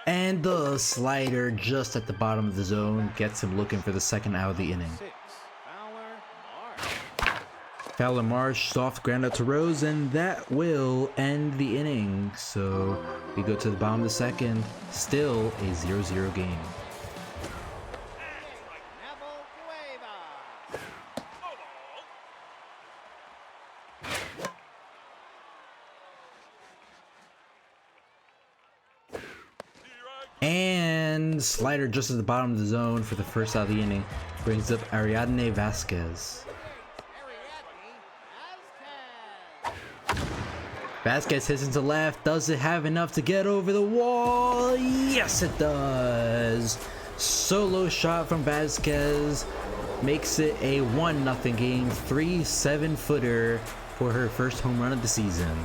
And the slider just at the bottom of the zone gets him looking for the second out of the inning. 6, Fowler Marsh. Fowler Marsh, soft ground out to Rose, and that will end the inning. So we go to the bottom of the second, still a 0-0 game. Neville Cuevas. And slider just at the bottom of the zone for the first out of the inning brings up Ariadne Vasquez. Ariadne Vasquez hits into left. Does it have enough to get over the wall? Yes, it does. Solo shot from Vasquez makes it a 1-0 game. 3 7-footer for her first home run of the season.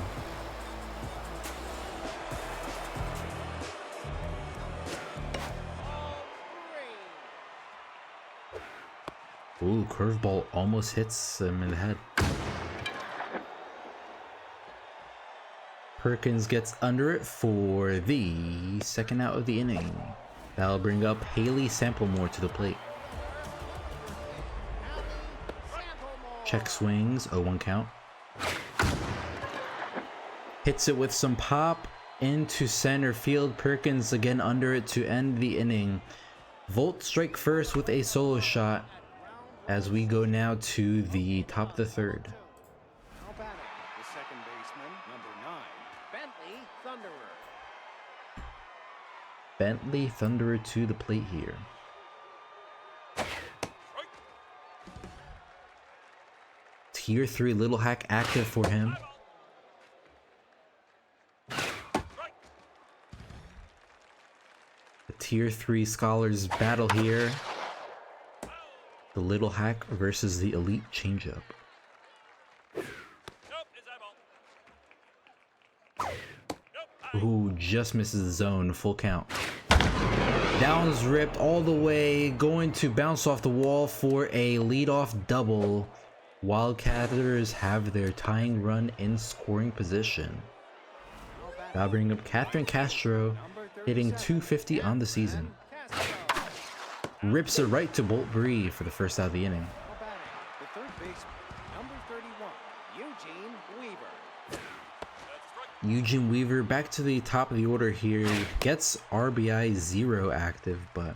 Ooh, curveball almost hits him in the head. Perkins gets under it for the second out of the inning. That'll bring up Haley Samplemore to the plate. Check swings, 0-1 count. Hits it with some pop into center field. Perkins again under it to end the inning. Volt strike first with a solo shot as we go now to the top of the third. Now batting, the second baseman, number 9, Bentley Thunderer. Bentley Thunderer to the plate here. Tier 3 Little Hack active for him. The Tier 3 Scholars battle here. The Little Hack versus the Elite Changeup. Ooh, just misses the zone. Full count. Downs ripped all the way. Going to bounce off the wall for a leadoff double. Wildcatters have their tying run in scoring position. That'll bring up Catherine Castro, hitting 250 on the season. Rips it right to Bolt Bree for the first out of the inning. now batting, the third baseman, number 31, Eugene Weaver. Eugene Weaver back to the top of the order here. Gets RBI 0 active, but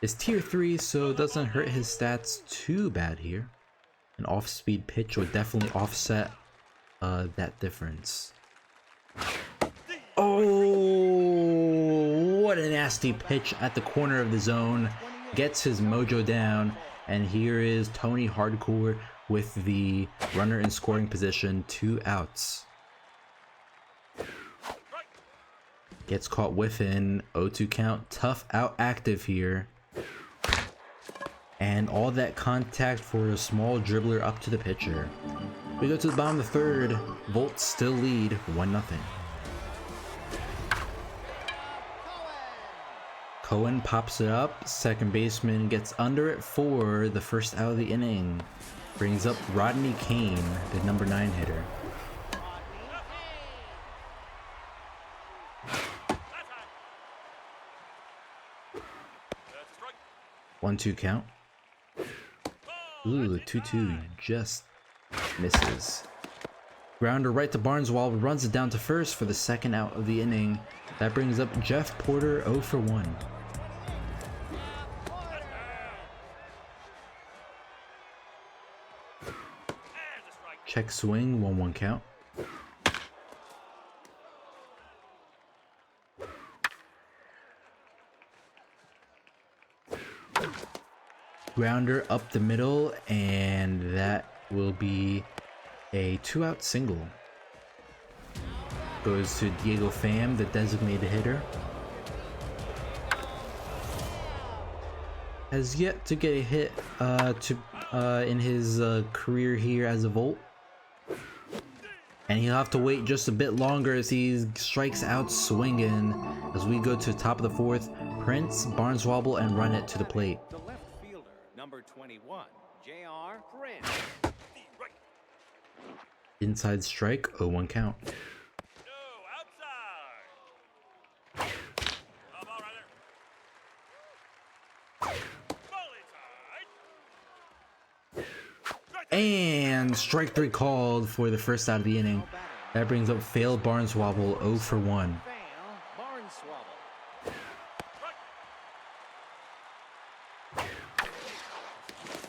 is tier 3, so it doesn't hurt his stats too bad here. An off-speed pitch would definitely offset that difference. Oh, what a nasty pitch at the corner of the zone. Gets his mojo down, and here is Tony Hardcore with the runner in scoring position, 2 outs. Gets caught whiffing, 0-2 count, tough out active here. And all that contact for a small dribbler up to the pitcher. We go to the bottom of the third. Volts still lead 1-0. Cohen pops it up. Second baseman gets under it for the first out of the inning. Brings up Rodney Kane, the number 9 hitter. 1-2 count. Ooh, 2-2 just misses. Grounder right to Barnswell, runs it down to first for the second out of the inning. That brings up Jeff Porter 0 for 1. Check swing, 1-1 count. Grounder up the middle, and that will be a 2-out single. Goes to Diego Pham, the designated hitter. Has yet to get a hit in his career here as a Volt. And he'll have to wait just a bit longer as he strikes out swinging. As we go to the top of the fourth, Prince, Barnswobble, and run it to the plate. The left fielder, number 21, J.R. Prince. Inside strike, 0-1 count. And strike 3 called for the first out of the inning. That brings up failed Barnswobble 0 for 1.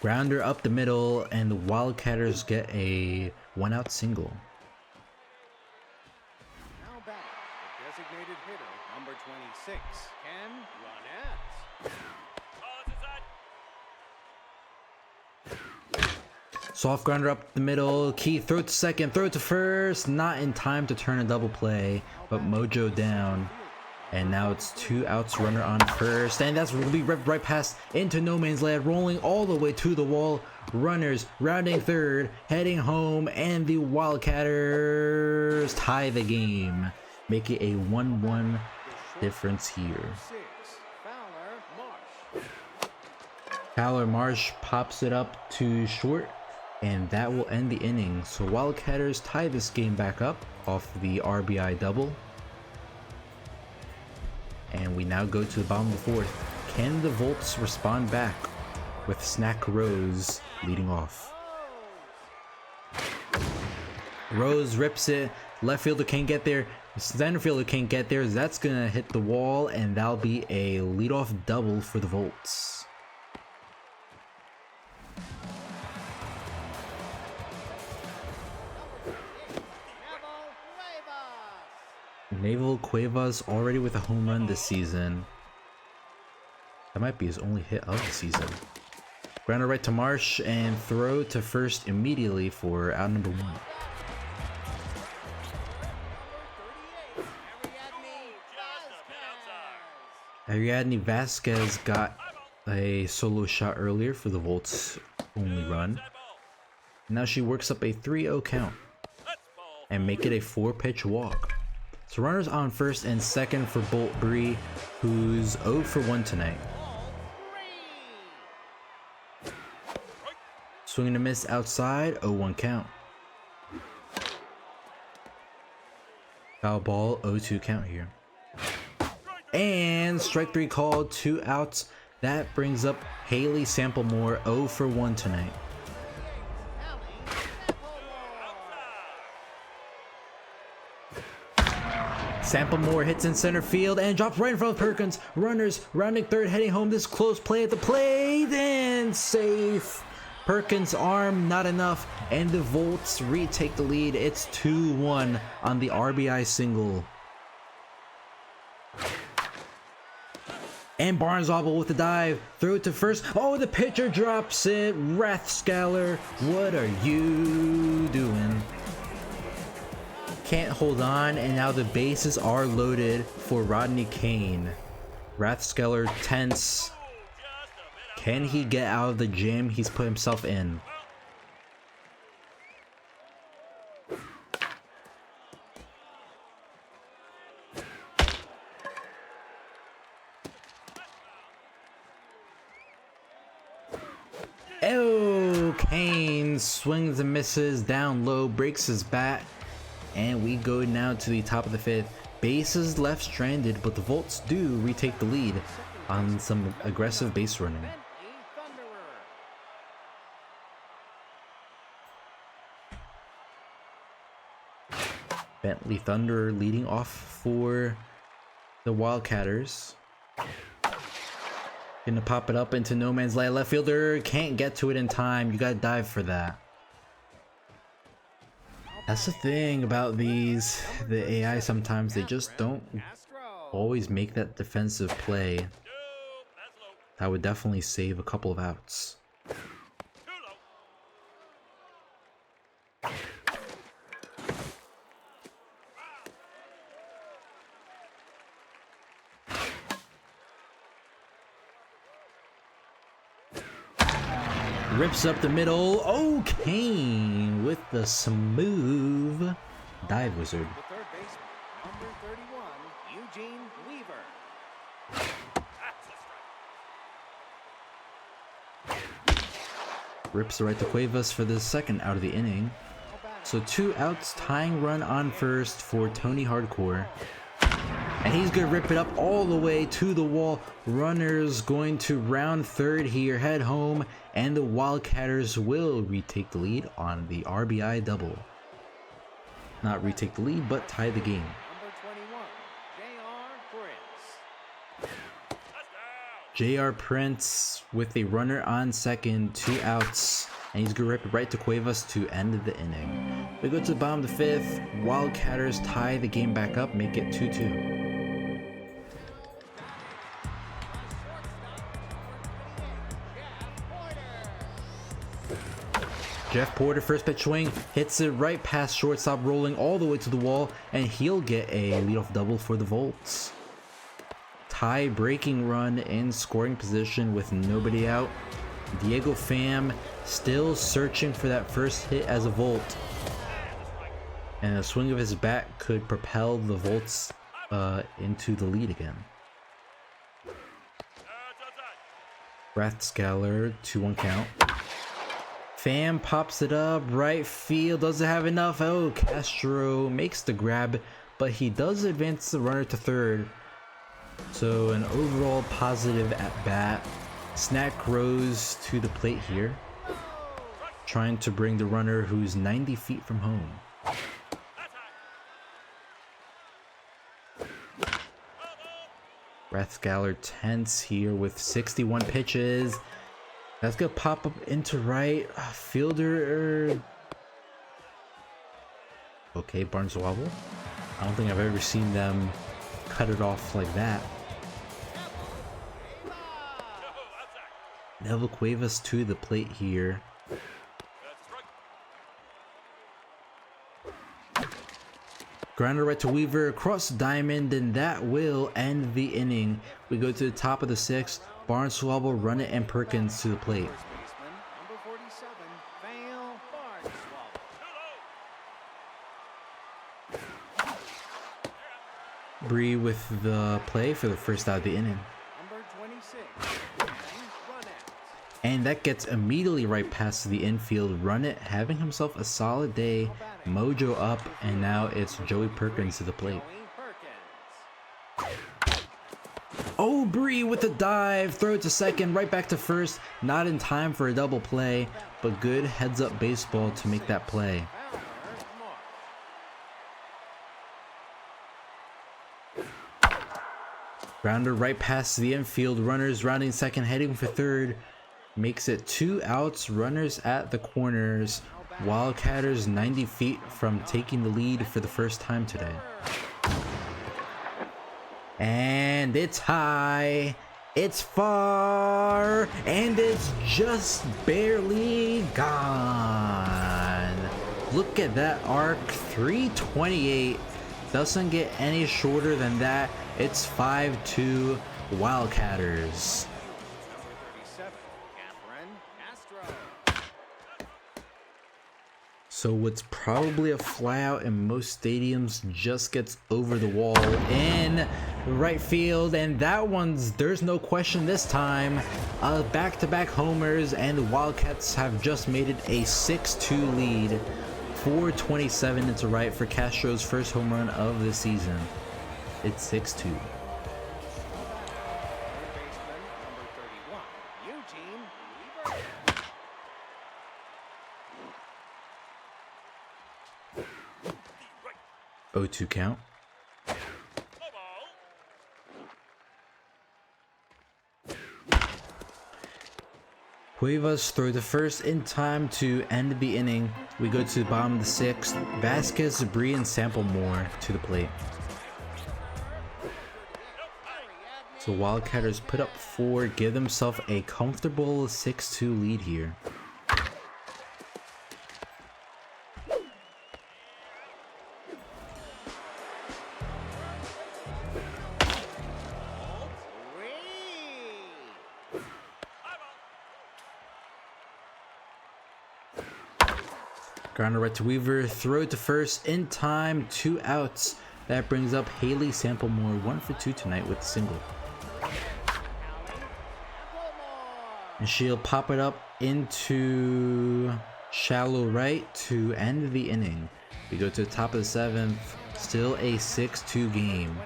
Grounder up the middle, and the Wildcatters get a 1-out single. Now batting, the designated hitter, number 26, Ken Ronette. Soft grounder up the middle. Keith throw it to second, throw it to first. Not in time to turn a double play, but mojo down. And now it's 2 outs, runner on first, and that's will be ripped right past into no man's land, rolling all the way to the wall. Runners rounding third, heading home, and the Wildcatters tie the game, making a 1-1 difference here. Fowler Marsh pops it up to short, and that will end the inning. So Wildcatters tie this game back up off the RBI double. And we now go to the bottom of the fourth. Can the Volts respond back with Snack Rose leading off? Rose rips it. Left fielder can't get there. Center fielder can't get there. That's gonna hit the wall, and that'll be a leadoff double for the Volts. Naval Cuevas already with a home run this season. That might be his only hit of the season. Grounder right to Marsh and throw to first immediately for out number 1. Ariadne Vasquez got a solo shot earlier for the Volts' only run. Now she works up a 3-0 count and make it a 4-pitch walk. So runners on first and second for Bolt Bree, who's 0 for 1 tonight. Swing and a miss outside, 0-1 count. Foul ball, 0-2 count here. And strike 3 called, 2 outs. That brings up Haley Samplemore, 0 for 1 tonight. Samplemore hits in center field and drops right in front of Perkins. Runners rounding third, heading home. This close play at the plate and safe. Perkins' arm not enough, and the Volts retake the lead. It's 2-1 on the RBI single. And Barnsauble with the dive, throw it to first. Oh, the pitcher drops it. Rathskeller, what are you doing? Can't hold on, and now the bases are loaded for Rodney Kane. Rathskeller tense. Can he get out of the jam he's put himself in? Oh, Kane swings and misses down low, breaks his bat. And we go now to the top of the 5th. Bases left stranded, but the Volts do retake the lead on some aggressive base running. Bentley Thunderer leading off for the Wildcatters. Gonna pop it up into no man's land. Left fielder can't get to it in time. You gotta dive for that. That's the thing about the AI sometimes, they just don't always make that defensive play. That would definitely save a couple of outs. Rips up the middle. Oh, Kane with the smooth dive wizard. The third baseman, number 31, Eugene Weaver. Rips it right to Cuevas for the second out of the inning. So 2 outs, tying run on first for Tony Hardcore. And he's gonna rip it up all the way to the wall. Runners going to round third here, head home, and the Wildcatters will retake the lead on the RBI double. Not retake the lead, but tie the game. Number 21, J.R. Prince. J.R. Prince with a runner on second, 2 outs, and he's gonna rip it right to Cuevas to end the inning. We go to the bottom of the 5th. Wildcatters tie the game back up, make it 2-2. Jeff Porter, first pitch swing, hits it right past shortstop, rolling all the way to the wall, and he'll get a leadoff double for the Volts. tie-breaking run in scoring position with nobody out. Diego Pham still searching for that first hit as a Volt. And a swing of his bat could propel the Volts into the lead again. Rathskeller, 2-1 count. Pham pops it up, right field, doesn't have enough. Oh, Castro makes the grab, but he does advance the runner to third. So an overall positive at bat. Snack Rose to the plate here, trying to bring the runner who's 90 feet from home. Rathskeller tense here with 61 pitches. That's gonna pop up into right. Fielder. Okay, Barnswobble. I don't think I've ever seen them cut it off like that. Neville Cuevas to the plate here. Grounder right to Weaver across the diamond, and that will end the inning. We go to the top of the sixth. Barnswobble, Run It, and Perkins to the plate. Baseman, number 47, Vail Barnswobble. Bree with the play for the first out of the inning. Number 26, Run It. And that gets immediately right past the infield. Run It having himself a solid day. Mojo up, and now it's Joey Perkins to the plate. Oh, Bree with the dive, throw it to second, right back to first. Not in time for a double play, but good heads up baseball to make that play. Grounder right past the infield, runners rounding second, heading for third. Makes it 2 outs, runners at the corners. Wildcatters 90 feet from taking the lead for the first time today. And it's high, it's far, and it's just barely gone. Look at that arc, 328. Doesn't get any shorter than that. It's 5-2 Wildcatters. So what's probably a flyout in most stadiums just gets over the wall in right field, and that one's, there's no question this time. Back-to-back homers, and the Wildcats have just made it a 6-2 lead. 4:27 into right for Castro's first home run of the season. It's 6-2. Oh, 2 count. Cuevas throw the first in time to end the inning. We go to the bottom of the sixth. Vasquez, Bree, and Samplemore to the plate. So Wildcatters put up 4, give themselves a comfortable 6-2 lead here. Grounder right to Weaver, throw to first in time, 2 outs. That brings up Haley Samplemore, 1 for 2 tonight with a single. And she'll pop it up into shallow right to end the inning. We go to the top of the 7th, still a 6-2 game.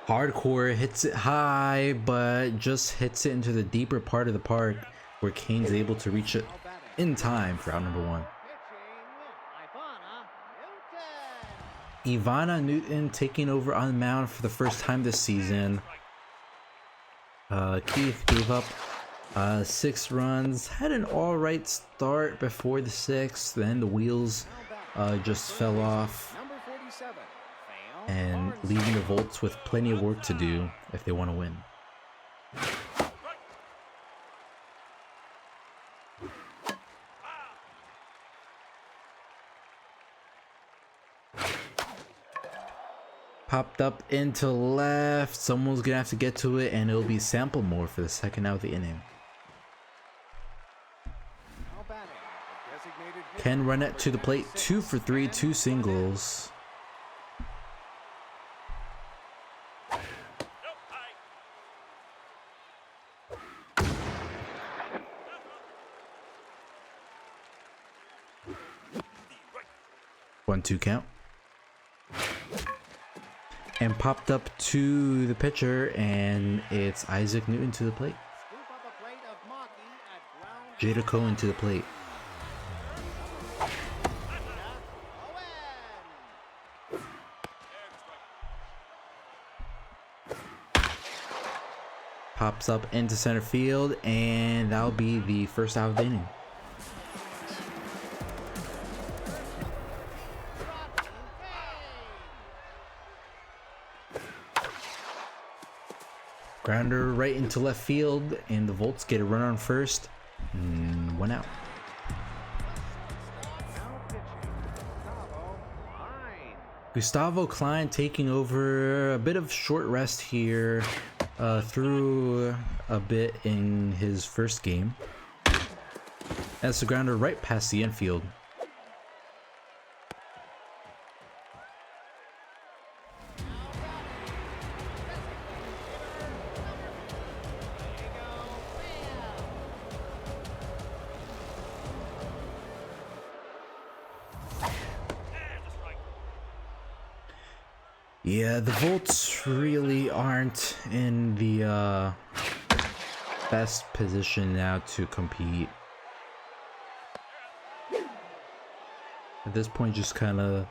Hardcore hits it high, but just hits it into the deeper part of the park where Kane's able to reach it in time for out number 1. Ivana Newton taking over on the mound for the first time this season. Keith gave up 6 runs, had an alright start before the 6th, then the wheels just fell off. and leaving the Volts with plenty of work to do if they want to win. Popped up into left. Someone's gonna have to get to it, and it'll be Sample more for the second out of the inning. Now batting, the designated hitter, Ken Runnett number to the plate, 26, 2 for 3, 2 Ken singles. One, 2 count. And popped up to the pitcher, and it's Isaac Newton to the plate. Scoop up a plate of Maki at ground. Jada Cohen to the plate. Pops up into center field, and that'll be the first out of the inning. Grounder right into left field, and the Volts get a run on first. And 1 out. Now pitching, Gustavo Klein. Gustavo Klein taking over a bit of short rest here. Threw a bit in his first game. That's the grounder right past the infield. Yeah, the Volts really aren't in the best position now to compete. At this point, just kind of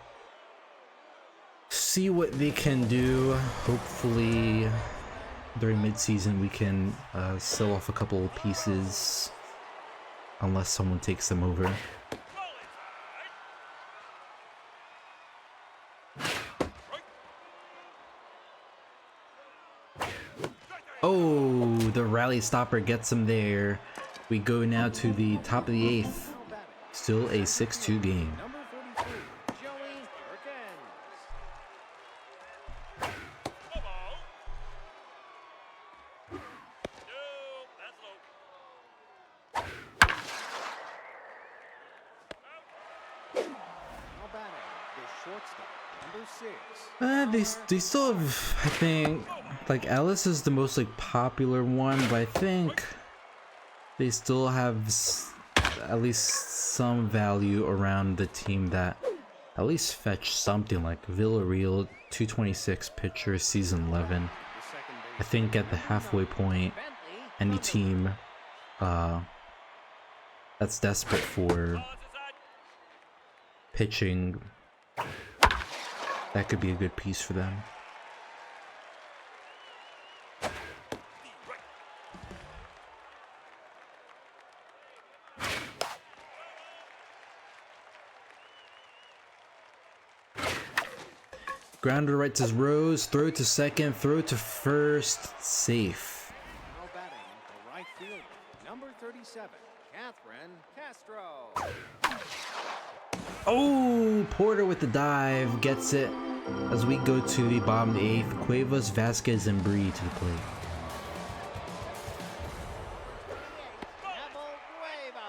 see what they can do. Hopefully, during midseason, we can sell off a couple of pieces, unless someone takes them over. Oh, the rally stopper gets him there. We go now to the top of the 8th. Still a 6-2 game. Number 43, Joey Perkins. Now batting, the shortstop, number 6. They still have, I think, like Ellis is the most like popular one, but I think they still have at least some value around the team that at least fetch something, like Villarreal, 226 pitcher, season 11. I think at the halfway point, any team that's desperate for pitching, that could be a good piece for them. Grounder right to Rose, throw to second, throw to first, safe. Now batting, the right fielder, number 37, Catherine Castro. Oh, Porter with the dive, gets it as we go to the bottom of the 8th. Cuevas, Vasquez, and Bree to the plate. Neville Cuevas.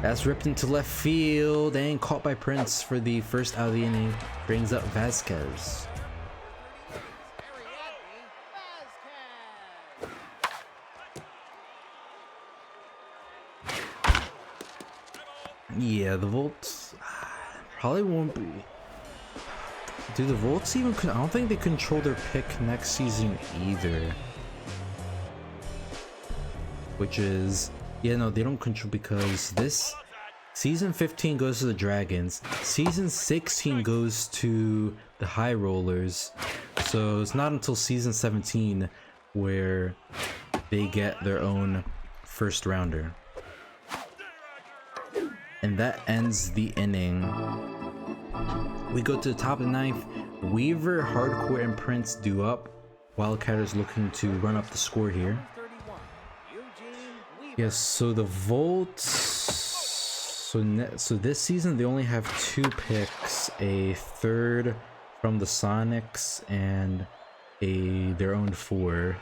That's ripped into left field and caught by Prince for the first out of the inning. Brings up Vasquez. Yeah, the Volts probably won't be. Do the Volts even? I don't think they control their pick next season either. Which is, yeah, no, they don't control, because this season 15 goes to the Dragons, season 16 goes to the High Rollers. So it's not until season 17 where they get their own first rounder. and that ends the inning. We go to the top of the ninth. Weaver, Hardcore, and Prince do up. Wildcatters looking to run up the score here. 31. Eugene Weaver. Yes, so the Volts. So this season they only have 2 picks, a third from the Sonics and their own 4th.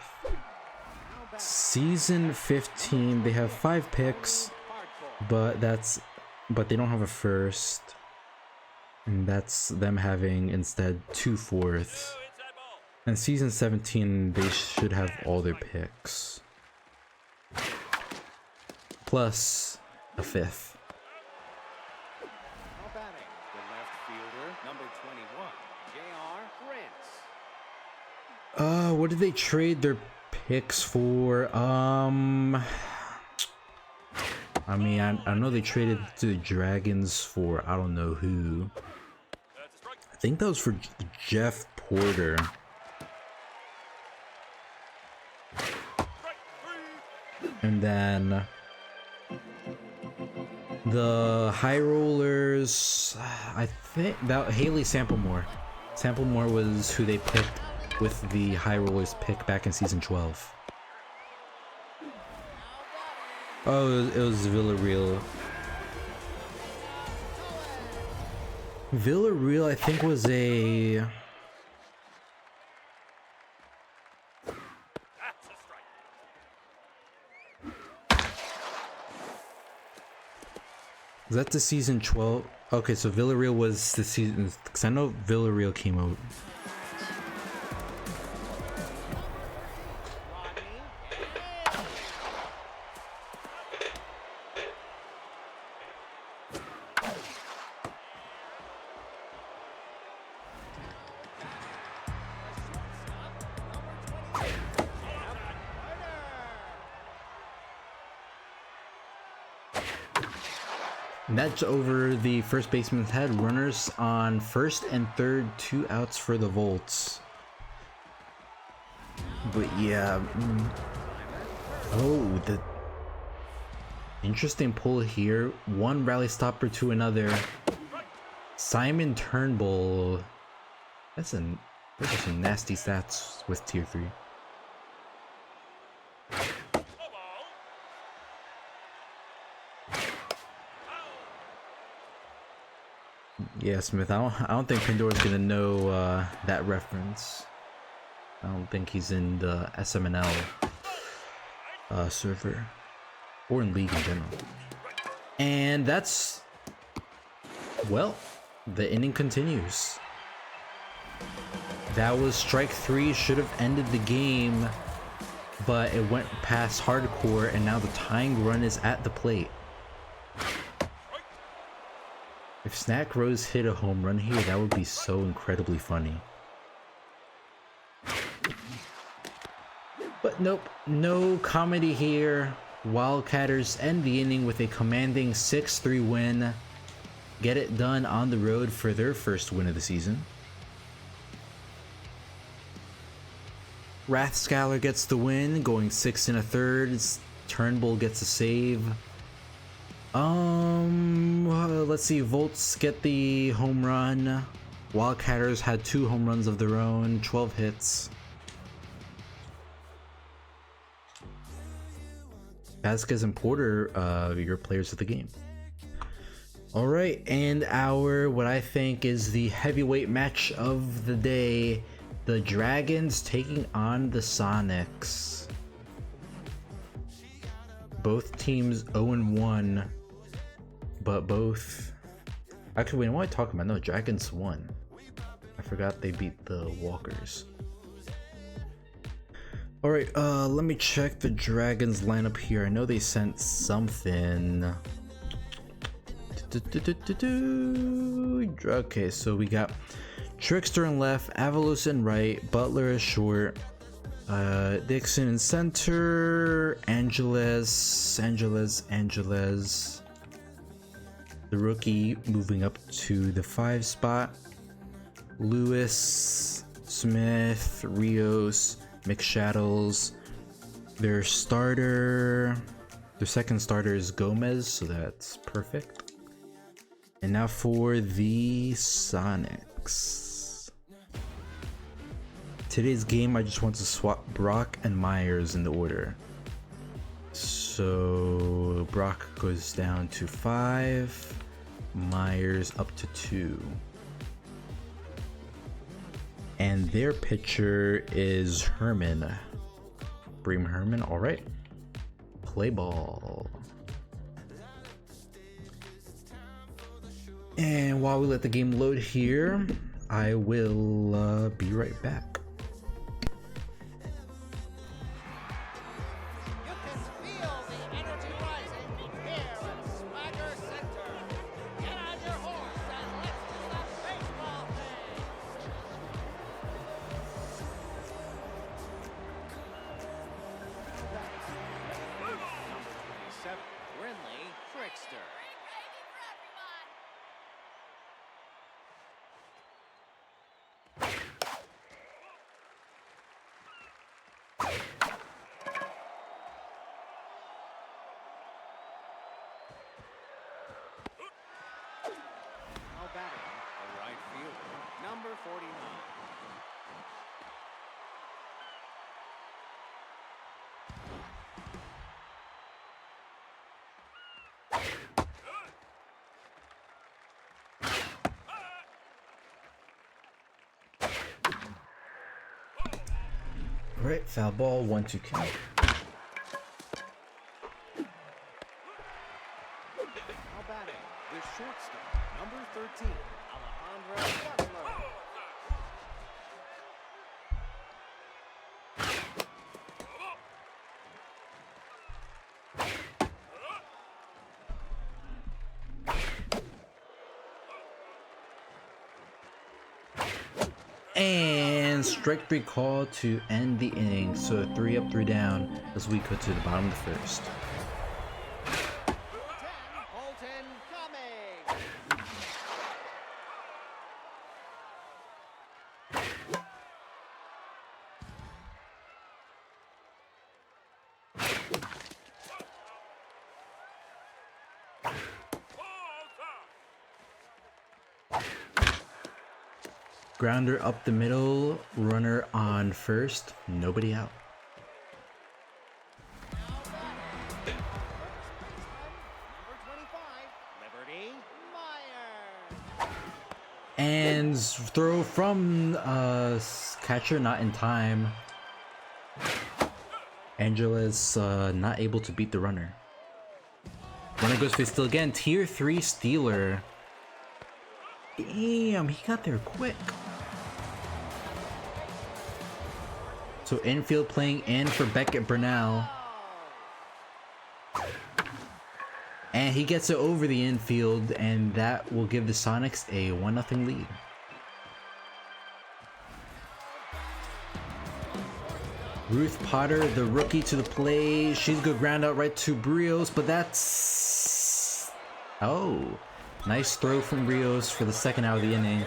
Season 15 they have 5 picks, but they don't have a first, and that's them having instead 2 fourths. And season 17 they should have all their picks plus a 5th. Now batting, the left fielder, number 21, J.R. Prince. What did they trade their picks for? I mean, I know they traded to the Dragons for I don't know who. I think that was for Jeff Porter. And then the High Rollers, I think that Haley Samplemore. Samplemore was who they picked with the High Rollers pick back in season 12. Oh, it was Villarreal. Villarreal, I think, was a... Was that the season 12? Okay, so Villarreal was the season, because I know Villarreal came out. And that's over the first baseman's head. Runners on first and third, 2 outs for the Volts. But yeah, oh, the interesting pull here. One rally stopper to another. Simon Turnbull. Those are some nasty stats with tier 3. Yeah, Smith, I don't think Pandora's gonna know that reference. I don't think he's in the SMNL server or in League in general. And that's, well, the inning continues. That was strike 3, should have ended the game, but it went past Hardcore, and now the tying run is at the plate. If Snack Rose hit a home run here, that would be so incredibly funny. But nope, no comedy here. Wildcatters end the inning with a commanding 6-3 win. Get it done on the road for their first win of the season. Rathscaler gets the win, going 6 1/3. Turnbull gets a save. Let's see, Volts get the home run. Wildcatters had 2 home runs of their own, 12 hits. Vasquez and Porter, your players of the game. Alright, and our, what I think is the heavyweight match of the day, the Dragons taking on the Sonics. Both teams 0-1, but both... Actually, wait, what am I talking about? No, Dragons won. I forgot they beat the Walkers. Alright, let me check the Dragons lineup here. I know they sent something. Okay, so we got Trickster in left, Avalos in right, Butler is short, Dixon in center, Angeles, the rookie moving up to the 5 spot, Lewis, Smith, Rios, McShadows. Their second starter is Gomez, so that's perfect. And now for the Sonics. Today's game, I just want to swap Brock and Myers in the order. So Brock goes down to 5, Myers up to 2. And their pitcher is Herman. Bream Herman, alright. Play ball. And while we let the game load here, I will be right back. You can feel the energy rising here at Swagger Center. Get on your horse and let's do the baseball thing. Number 27, Brinley Trickster. Now batting, the right fielder, number 49. Alright, foul ball, 1-2 count. Now batting, the shortstop, number 13, Alejandro Butler. And strike 3 call to end the inning. So 3 up, 3 down as we go to the bottom of the first. Bolton coming. Grounder up the middle, runner on first, nobody out. Number 25, Liberty Myers. And throw from catcher, not in time. Angela's not able to beat the runner. Runner goes face still again. Tier 3 stealer. Damn, he got there quick. So infield playing in for Beckett Burnell. And he gets it over the infield, and that will give the Sonics a 1-0 lead. Ruth Potter, the rookie, to the plate. She's good ground out right to Brios, but that's... Oh, nice throw from Brios for the second out of the inning.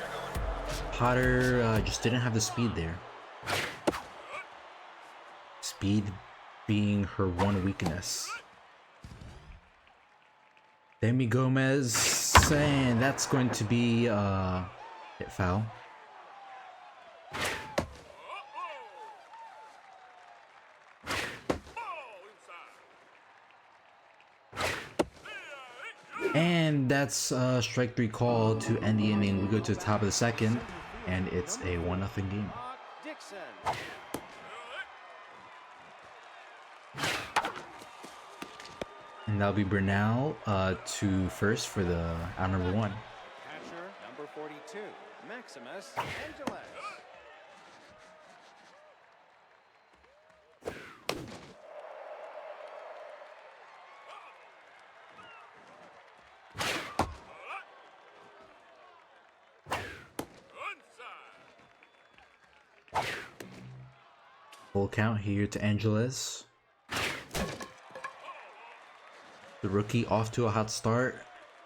Potter just didn't have the speed there. Speed being her one weakness. Demi Gomez, and that's going to be hit foul. And that's strike 3 call to end the inning. We go to the top of the second, and it's a 1-0 game. Dixon. And that'll be Bernal to first for the out number 1. Catcher, number 42, Maximus Angeles. Full count here to Angeles. The rookie off to a hot start.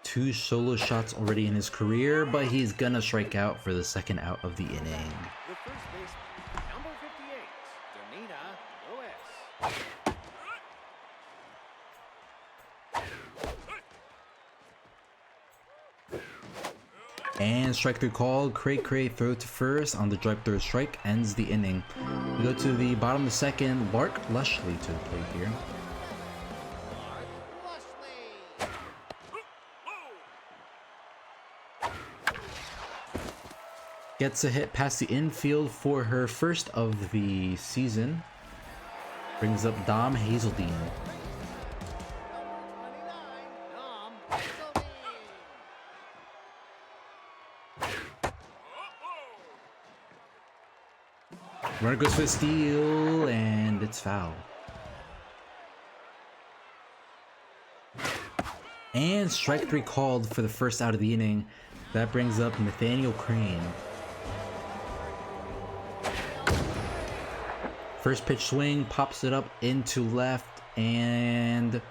2 solo shots already in his career, but he's gonna strike out for the second out of the inning. The first baseman, number 58, Donita Lewis. And strike three called. Cray throw to first on the drive through strike ends the inning. We go to the bottom of the second. Lark Lushley to the plate here. Gets a hit past the infield for her first of the season. Brings up Dom Hazeldine. Runner goes for the steal, and it's foul. And strike three called for the first out of the inning. That brings up Nathaniel Crane. First pitch swing, pops it up into left, and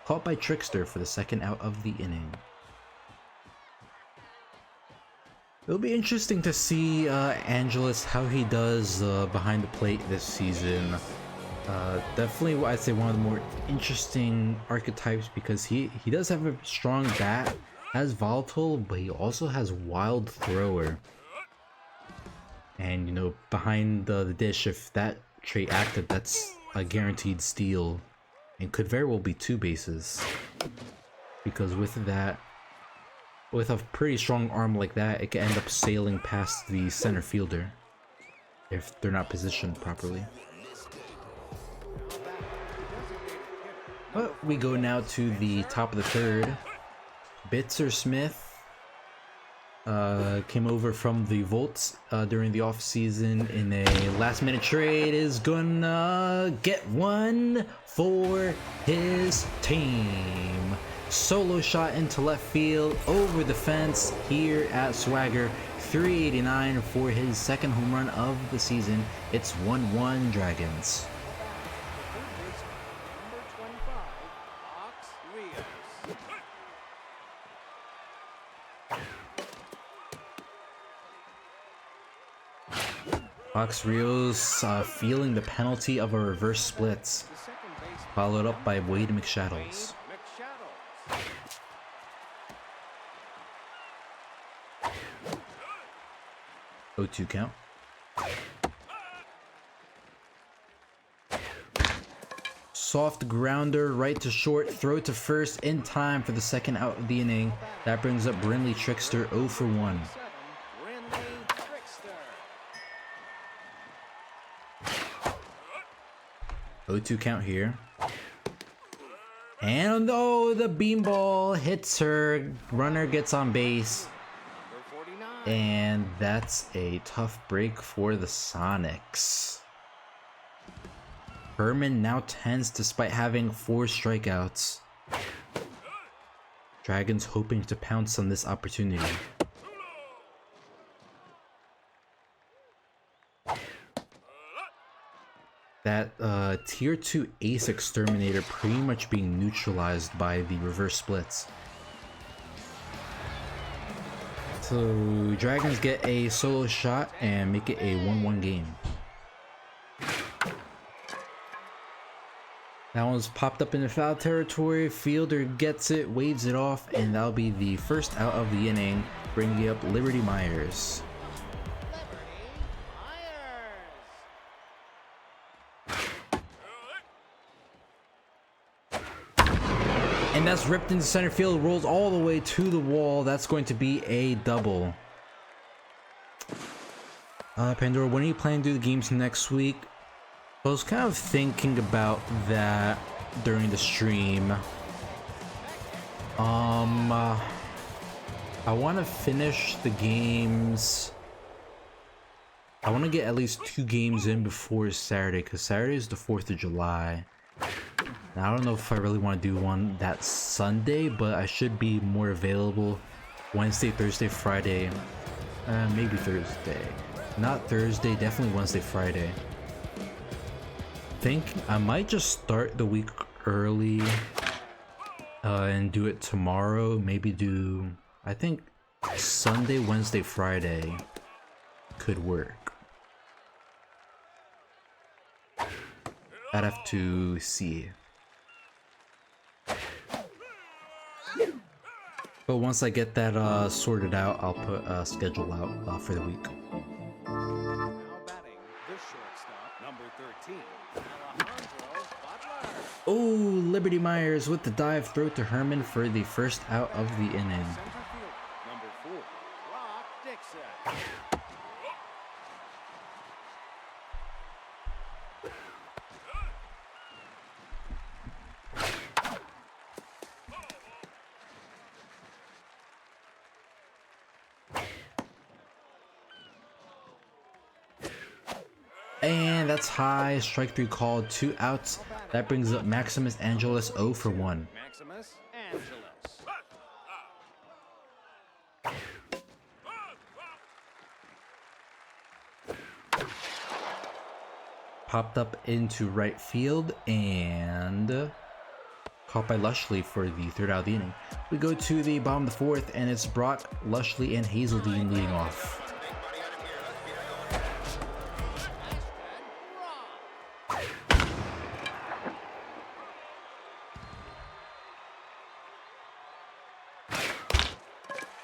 caught by Trickster for the second out of the inning. It'll be interesting to see Angelos, how he does behind the plate this season. Definitely, I'd say one of the more interesting archetypes because he does have a strong bat, has volatile, but he also has wild thrower. And you know, behind the dish, if that trait active, that's a guaranteed steal, and could very well be 2 bases. Because with that, with a pretty strong arm like that, it can end up sailing past the center fielder if they're not positioned properly. But we go now to the top of the third. Bitzer Smith came over from the Volts during the offseason in a last-minute trade, is gonna get one for his team. Solo shot into left field, over the fence here at Swagger. 389 for his second home run of the season. It's 1-1 Dragons. Fox Rios feeling the penalty of a reverse splits, followed up by Wade McShadows. 0-2 count. Soft grounder right to short, throw to first in time for the second out of the inning. That brings up Brinley Trickster 0 for 1. 0-2 count here. And oh, the beanball hits her. Runner gets on base. And that's a tough break for the Sonics. Herman now tense despite having 4 strikeouts. Dragons hoping to pounce on this opportunity. That tier 2 ace exterminator pretty much being neutralized by the reverse splits. So Dragons get a solo shot and make it a 1-1 game. That one's popped up in the foul territory. Fielder gets it, waves it off, and that'll be the first out of the inning, bringing up Liberty Myers. And that's ripped into center field, rolls all the way to the wall. That's going to be a double. Pandora, when are you planning to do the games next week? I was kind of thinking about that during the stream. I want to finish the games. I want to get at least 2 games in before Saturday, because Saturday is the 4th of July. Now, I don't know if I really want to do one that Sunday, but I should be more available Wednesday, Thursday, Friday, maybe Thursday. Not Thursday, definitely Wednesday, Friday. Think I might just start the week early and do it tomorrow. Maybe do, I think Sunday, Wednesday, Friday could work. I'd have to see. But once I get that sorted out, I'll put a schedule out for the week. Now batting, the shortstop, number 13, Alejandro Butler. Oh, Liberty Myers with the dive throw to Herman for the first out of the inning. Center field, number 4, Brock Dixon. And that's high, strike 3 called, 2 outs. That brings up Maximus Angeles 0 for 1. Maximus Angeles. Popped up into right field and caught by Lushley for the 3rd out of the inning. We go to the bottom of the 4th, and it's Brock, Lushley, and Hazeldine leading off.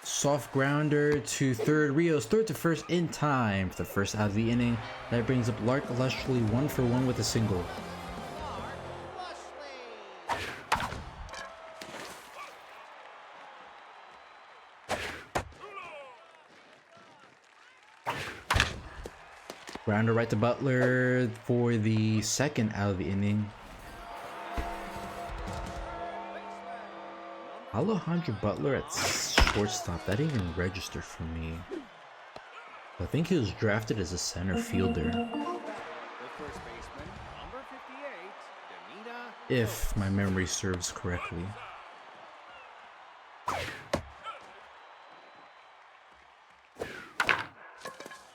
Soft grounder to third. Rios throw to first in time for the first out of the inning. That brings up Lark Lushley 1 for 1 with a single. Grounder right to Butler for the 2nd out of the inning. Alejandro Butler at shortstop, that didn't even register for me. I think he was drafted as a center fielder. The first baseman, number 58, Danita. If my memory serves correctly.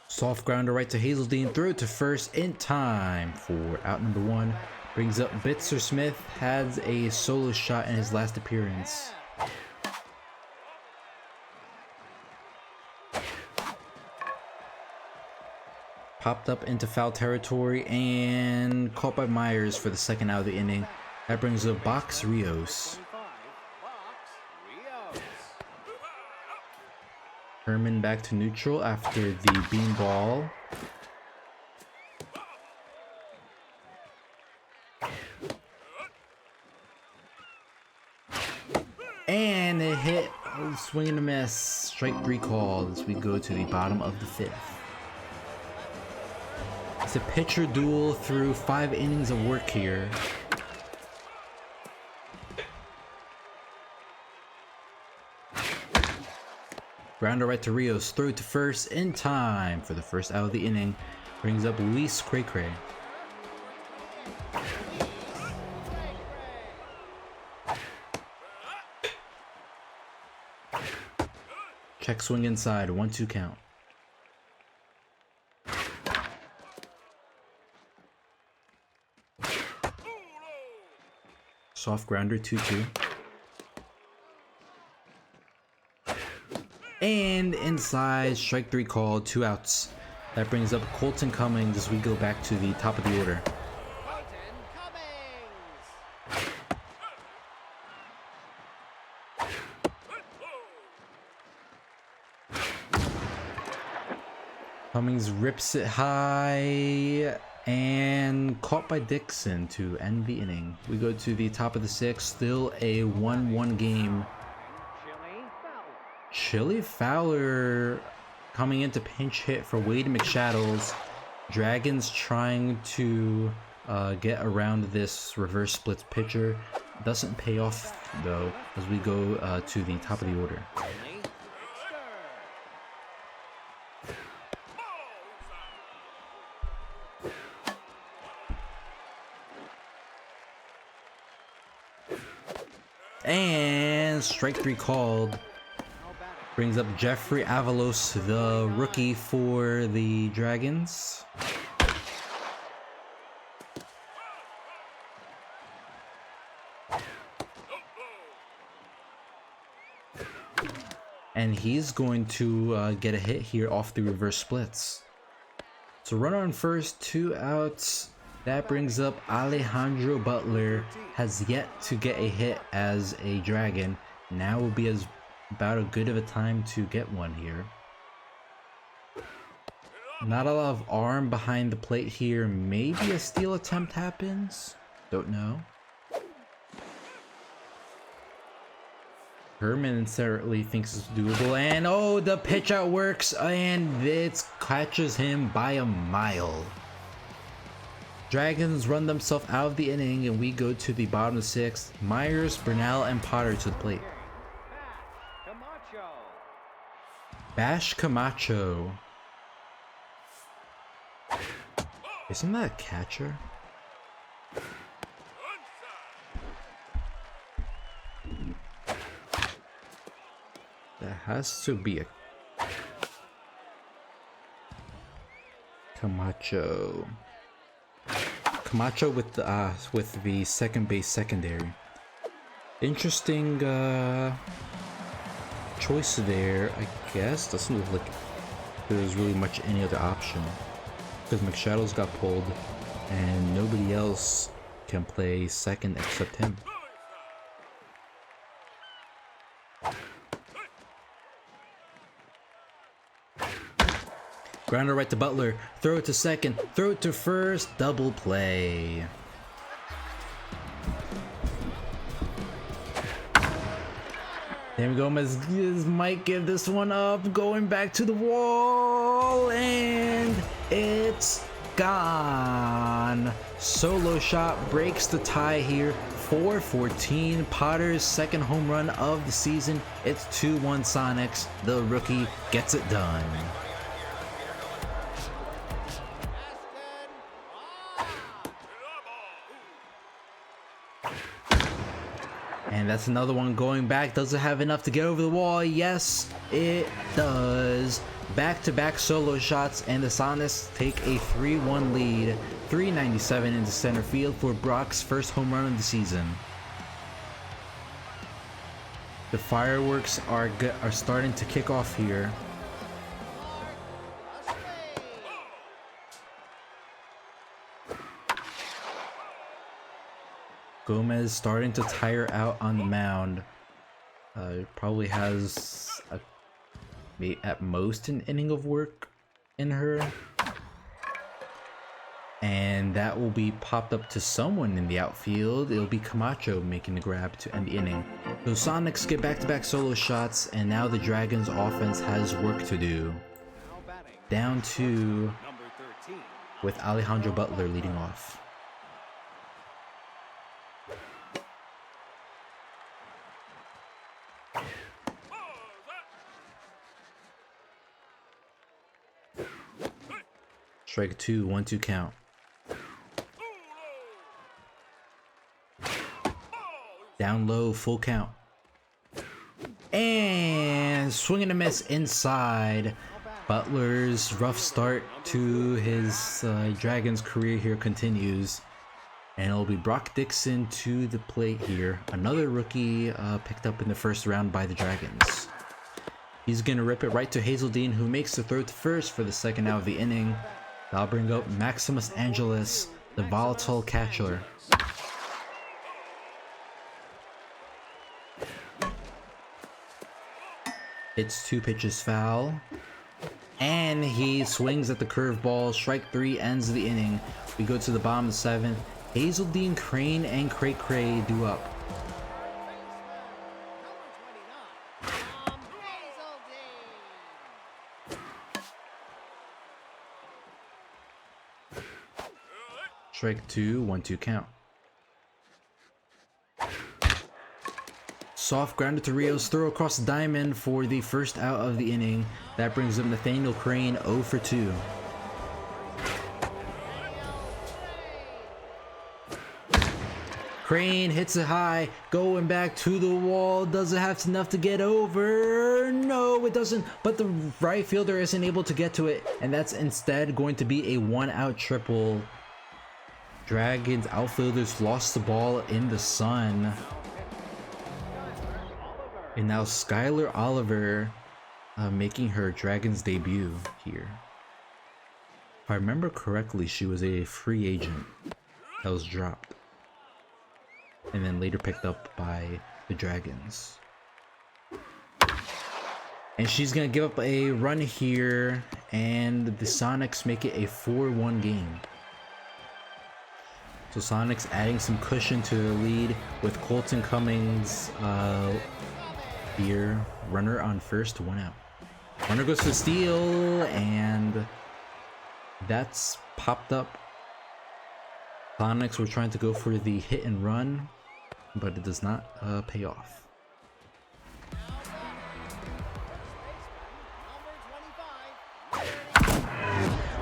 Soft grounder right to Hazeldine, throw to first in time for out number 1. Brings up Bitzer Smith, has a solo shot in his last appearance. Popped up into foul territory and caught by Myers for the 2nd out of the inning. That brings up Box Rios. 25, Box Rios. Herman back to neutral after the beanball. And it hit, swing and a miss. Strike 3 called as we go to the bottom of the 5th. It's a pitcher duel through 5 innings of work here. Grounder right to Rios, throw to first in time for the first out of the inning. Brings up Luis Cray Cray. Check swing inside, 1-2 count. Soft grounder, 2-2. And inside, strike 3 called, 2 outs. That brings up Colton Cummings as we go back to the top of the order. Colton Cummings. Cummings rips it high and caught by Dixon to end the inning. We go to the top of the 6th, still a 1-1 game. Chili Fowler coming in to pinch hit for Wade McShadows. Dragons trying to get around this reverse splits pitcher. Doesn't pay off though as we go to the top of the order. And strike 3 called. Brings up Jeffrey Avalos, the rookie for the Dragons. And he's going to get a hit here off the reverse splits. So runner on first, 2 outs. That brings up Alejandro Butler. Has yet to get a hit as a Dragon. Now will be his about a good of a time to get one here. Not a lot of arm behind the plate here. Maybe a steal attempt happens? Don't know. Herman certainly thinks it's doable, and oh, the pitch out works, and it catches him by a mile. Dragons run themselves out of the inning, and we go to the bottom of the sixth. Myers, Bernal, and Potter to the plate. Camacho. Bash Camacho. Isn't that a catcher? That has to be a Camacho. Camacho with the second base secondary. Interesting choice there, I guess. Doesn't look like there's really much any other option, because McShadows got pulled and nobody else can play second except him. Grounder right to Butler, throw it to second, throw it to first, double play. Damon Gomez might give this one up, going back to the wall, and it's gone. Solo shot breaks the tie here. 4-14, Potter's second home run of the season. It's 2-1 Sonics. The rookie gets it done. And that's another one going back. Does it have enough to get over the wall? Yes, it does. Back-to-back solo shots, and the Sonics take a 3-1 lead. 397 into center field for Brock's first home run of the season. The fireworks are starting to kick off here. Gomez starting to tire out on the mound. Probably has at most an inning of work in her. And that will be popped up to someone in the outfield. It'll be Camacho making the grab to end the inning. So Sonics get back-to-back solo shots, and now the Dragons offense has work to do. Down to Number 13. with Alejandro Butler leading off. Strike 2, 1-2 count. Down low, full count. And swing and a miss inside. Butler's rough start to his Dragons career here continues. And it'll be Brock Dixon to the plate here. Another rookie picked up in the first round by the Dragons. He's gonna rip it right to Hazeldine, who makes the throw to first for the second out of the inning. That'll bring up Maximus Angeles, the volatile catcher. Hits 2 pitches foul. And he swings at the curveball. Strike 3 ends the inning. We go to the bottom of the 7th. Hazeldine, Crane, and Cray Cray do up. Strike 2, 1-2 count. Soft grounder to Rios, throw across the diamond for the first out of the inning. That brings up Nathaniel Crane 0 for 2. Crane hits it high, going back to the wall. Does it have enough to get over? No, it doesn't. But the right fielder isn't able to get to it, and that's instead going to be a 1-out triple. Dragons outfielders lost the ball in the sun. And now Skylar Oliver making her Dragons debut here. If I remember correctly, she was a free agent that was dropped and then later picked up by the Dragons. And she's gonna give up a run here, and the Sonics make it a 4-1 game. So Sonics adding some cushion to their lead with Colton Cummings here. Runner on first, 1 out. Runner goes for steal, and that's popped up. Sonics were trying to go for the hit and run, but it does not pay off.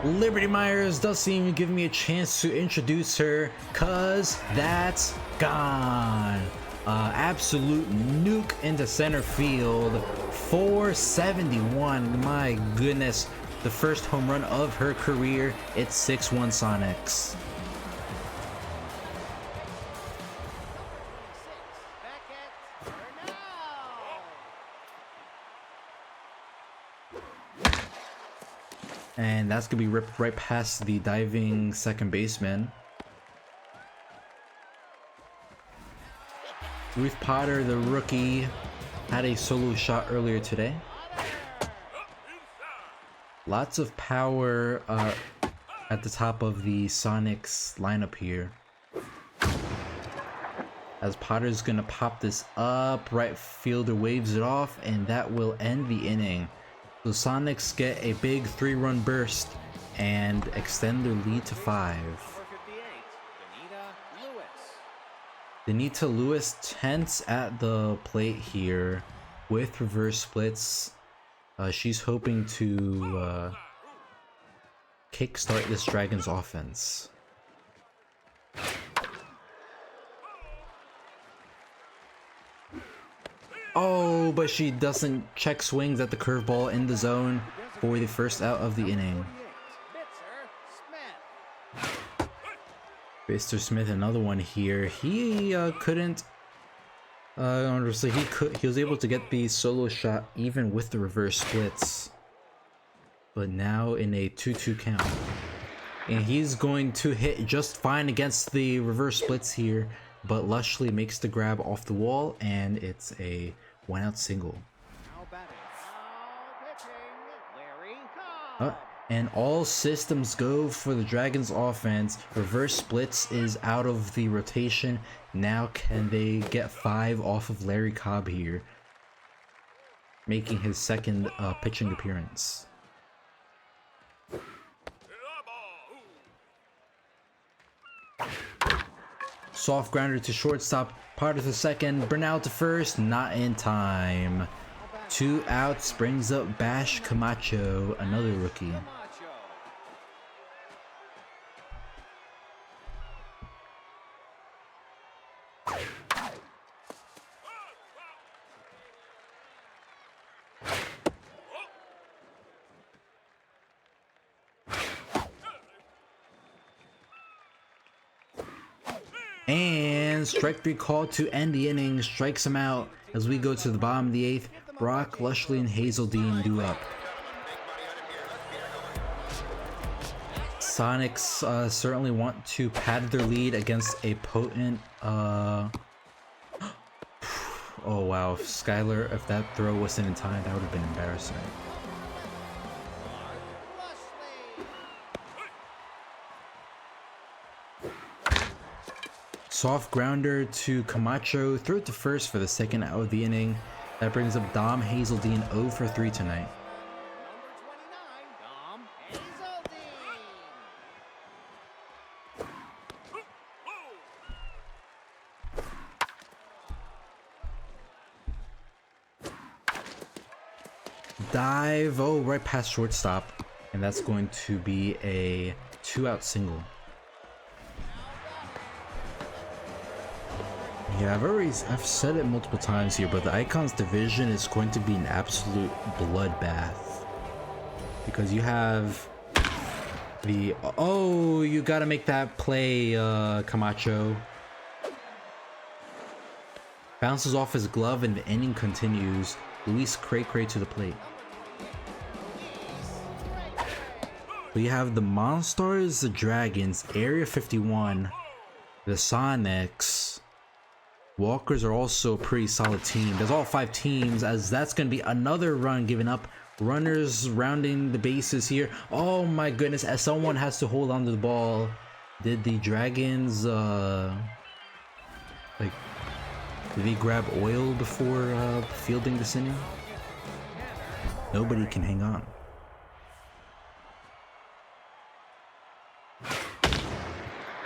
Liberty Myers doesn't even give me a chance to introduce her, cause that's gone. Absolute nuke into center field. 471. My goodness. The first home run of her career. It's 6-1 Sonics. And that's gonna be ripped right past the diving second baseman. Ruth Potter, the rookie, had a solo shot earlier today. Lots of power at the top of the Sonics lineup here. As Potter's gonna pop this up, right fielder waves it off, and that will end the inning. The Sonics get a big 3-run burst and extend their lead to 5. Danita Lewis tense at the plate here with reverse splits. She's hoping to kickstart this Dragons offense. Oh, but she doesn't check swings at the curveball in the zone for the first out of the inning. Mr. Smith, another one here. He couldn't. Honestly, he was able to get the solo shot even with the reverse splits. But now in a 2-2 count, and he's going to hit just fine against the reverse splits here. But Lushley makes the grab off the wall, and it's a 1-out single. And all systems go for the Dragons offense. Reverse splits is out of the rotation. Now can they get 5 off of Larry Cobb here, making his second pitching appearance. Soft grounder to shortstop, Potter to second, Bernal to first, not in time. 2 outs brings up Bash Camacho, another rookie. And strike 3 called to end the inning, strikes him out as we go to the bottom of the 8th. Brock, Lushley, and Hazeldine due up. Sonics certainly want to pad their lead against a potent oh wow, if Skylar, if that throw wasn't in time, that would have been embarrassing. Soft grounder to Camacho, throw it to first for the second out of the inning. That brings up Dom Hazeldine 0 for 3 tonight. Dive, oh, right past shortstop, and that's going to be a 2-out single. Yeah, I've said it multiple times here, but the Icons division is going to be an absolute bloodbath. Because you have the... Oh, you gotta make that play, Camacho. Bounces off his glove and the inning continues. Luis Cray to the plate. We have the Monstars, the Dragons, Area 51, the Sonics, Walkers are also a pretty solid team. There's all 5 teams, as that's going to be another run given up. Runners rounding the bases here. Oh my goodness, as someone has to hold on to the ball. Did the Dragons, like, did they grab oil before fielding this inning? Nobody can hang on.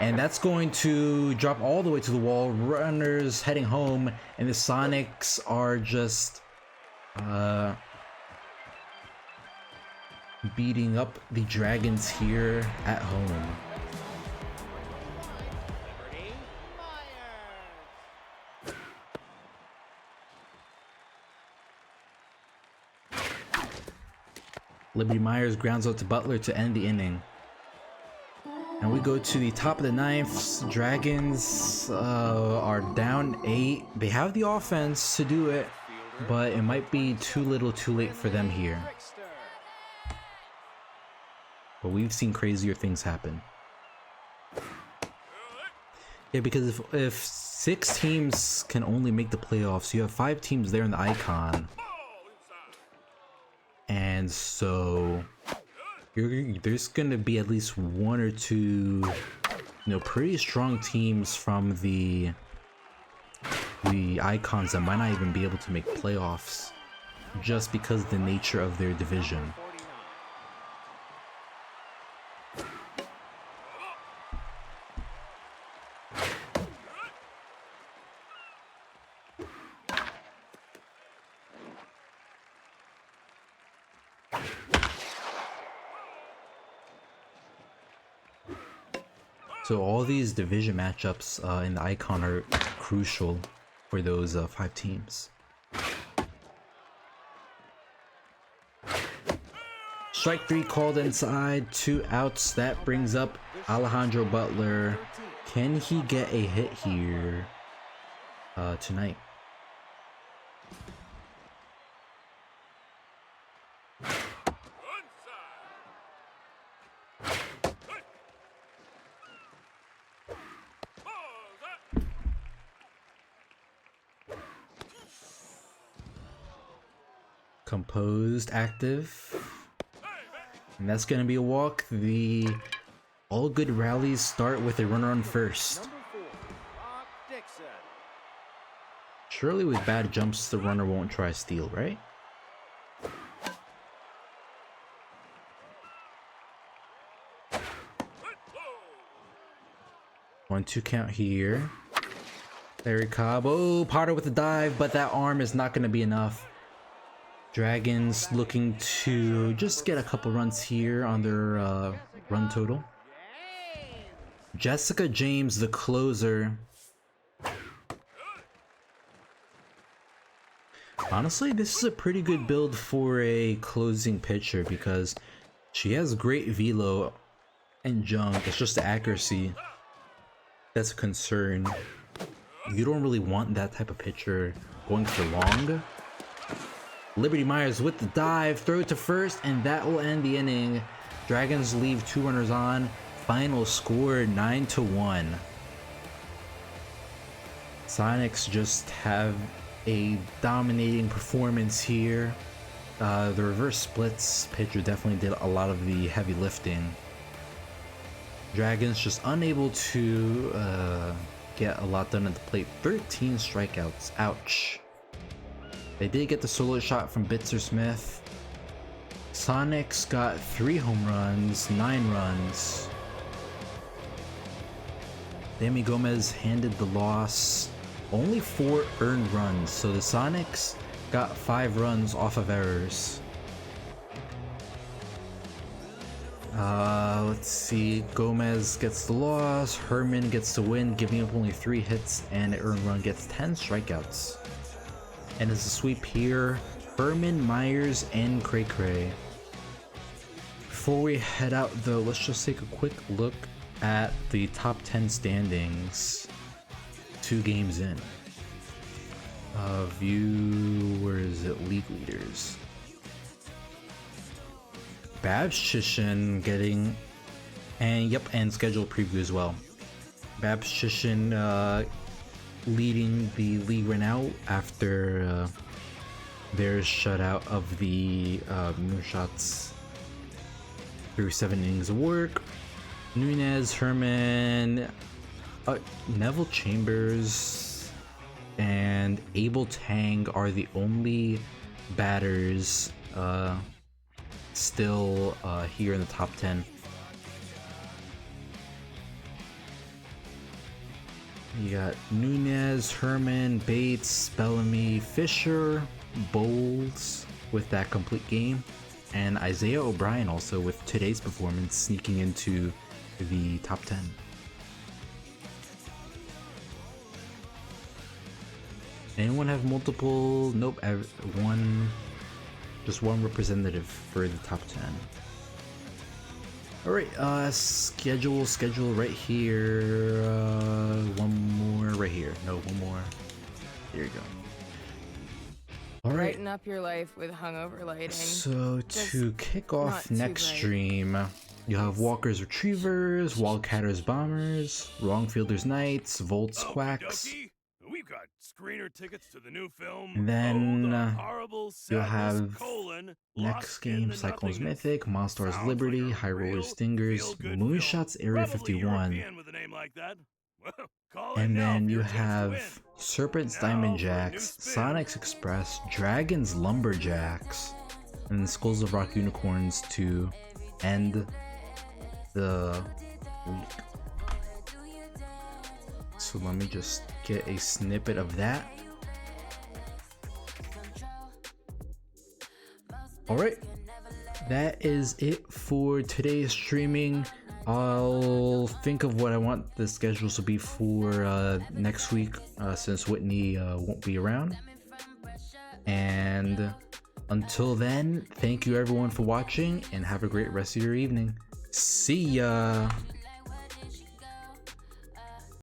And that's going to drop all the way to the wall. Runners heading home, and the Sonics are just beating up the Dragons here at home. Liberty Myers. Liberty Myers grounds out to Butler to end the inning. And we go to the top of the 9th. Dragons are down 8. They have the offense to do it, but it might be too little too late for them here. But we've seen crazier things happen. Yeah, because if 6 teams can only make the playoffs, you have 5 teams there in the icon. And so there's gonna be at least 1 or 2, pretty strong teams from the icons that might not even be able to make playoffs, just because of the nature of their division. So all these division matchups in the icon are crucial for those 5 teams. Strike 3 called inside, 2 outs. That brings up Alejandro Butler. Can he get a hit here tonight? Composed, active, and that's gonna be a walk. The all good rallies start with a runner on first. Surely with bad jumps the runner won't try a steal, right? 1-2 count here. Larry Cobb, oh, Potter with the dive, but that arm is not gonna be enough. Dragons looking to just get a couple runs here on their run total. Jessica James, the closer. Honestly, this is a pretty good build for a closing pitcher because she has great velo and junk. It's just the accuracy that's a concern. You don't really want that type of pitcher going for long. Liberty Myers with the dive, throw it to first, and that will end the inning. Dragons leave 2 runners on. Final score 9-1. Sonics just have a dominating performance here. The reverse splits pitcher definitely did a lot of the heavy lifting. Dragons just unable to get a lot done at the plate. 13 strikeouts. Ouch. They did get the solo shot from Bitzer Smith. Sonics got 3 home runs, 9 runs. Dami Gomez handed the loss. Only 4 earned runs, so the Sonics got 5 runs off of errors. Let's see. Gomez gets the loss. Herman gets the win, giving up only 3 hits, and an earned run gets 10 strikeouts. And as a sweep here, Herman, Myers, and Cray Cray. Before we head out though, let's just take a quick look at the top 10 standings 2 games in. Where is it? League leaders. Babs Chisholm getting, and schedule preview as well. Babs Chisholm leading the league right now after their shutout of the Moonshots through 7 innings of work. Nunez, Herman, Neville Chambers, and Abel Tang are the only batters still here in the top 10. You got Nunez, Herman, Bates, Bellamy, Fisher, Bowles with that complete game, and Isaiah O'Brien also with today's performance sneaking into the top 10. Anyone have multiple? Nope, just one representative for the top 10. Alright, schedule right here. One more right here. No, one more. There you go. Alright. Brighten up your life with hungover lighting. So to kick off not too next bright. stream, you have Walker's Retrievers, Wildcatters Bombers, Wrongfielders Knights, Volts Quacks. Okey-dokey. We've got screener tickets to the new film. And then, The Horrible you'll Sadness, have colon, Next Lost in game, the Cyclones Nothingness. Mythic, Monstars Sounds Liberty, like a High Roller real Stingers, feel-good Moonshots film. Area Probably 51. European with a name like that. Well, call in And now then for you your chance to win. have Serpents Now for a new Diamondjacks, spin. Sonics Express, Dragons Lumberjacks, and Skulls of Rock Unicorns to end the week. So let me just get a snippet of that. Alright, that is it for today's streaming. I'll think of what I want the schedules to be for next week, since Whitney won't be around. And until then, thank you everyone for watching and have a great rest of your evening. See ya!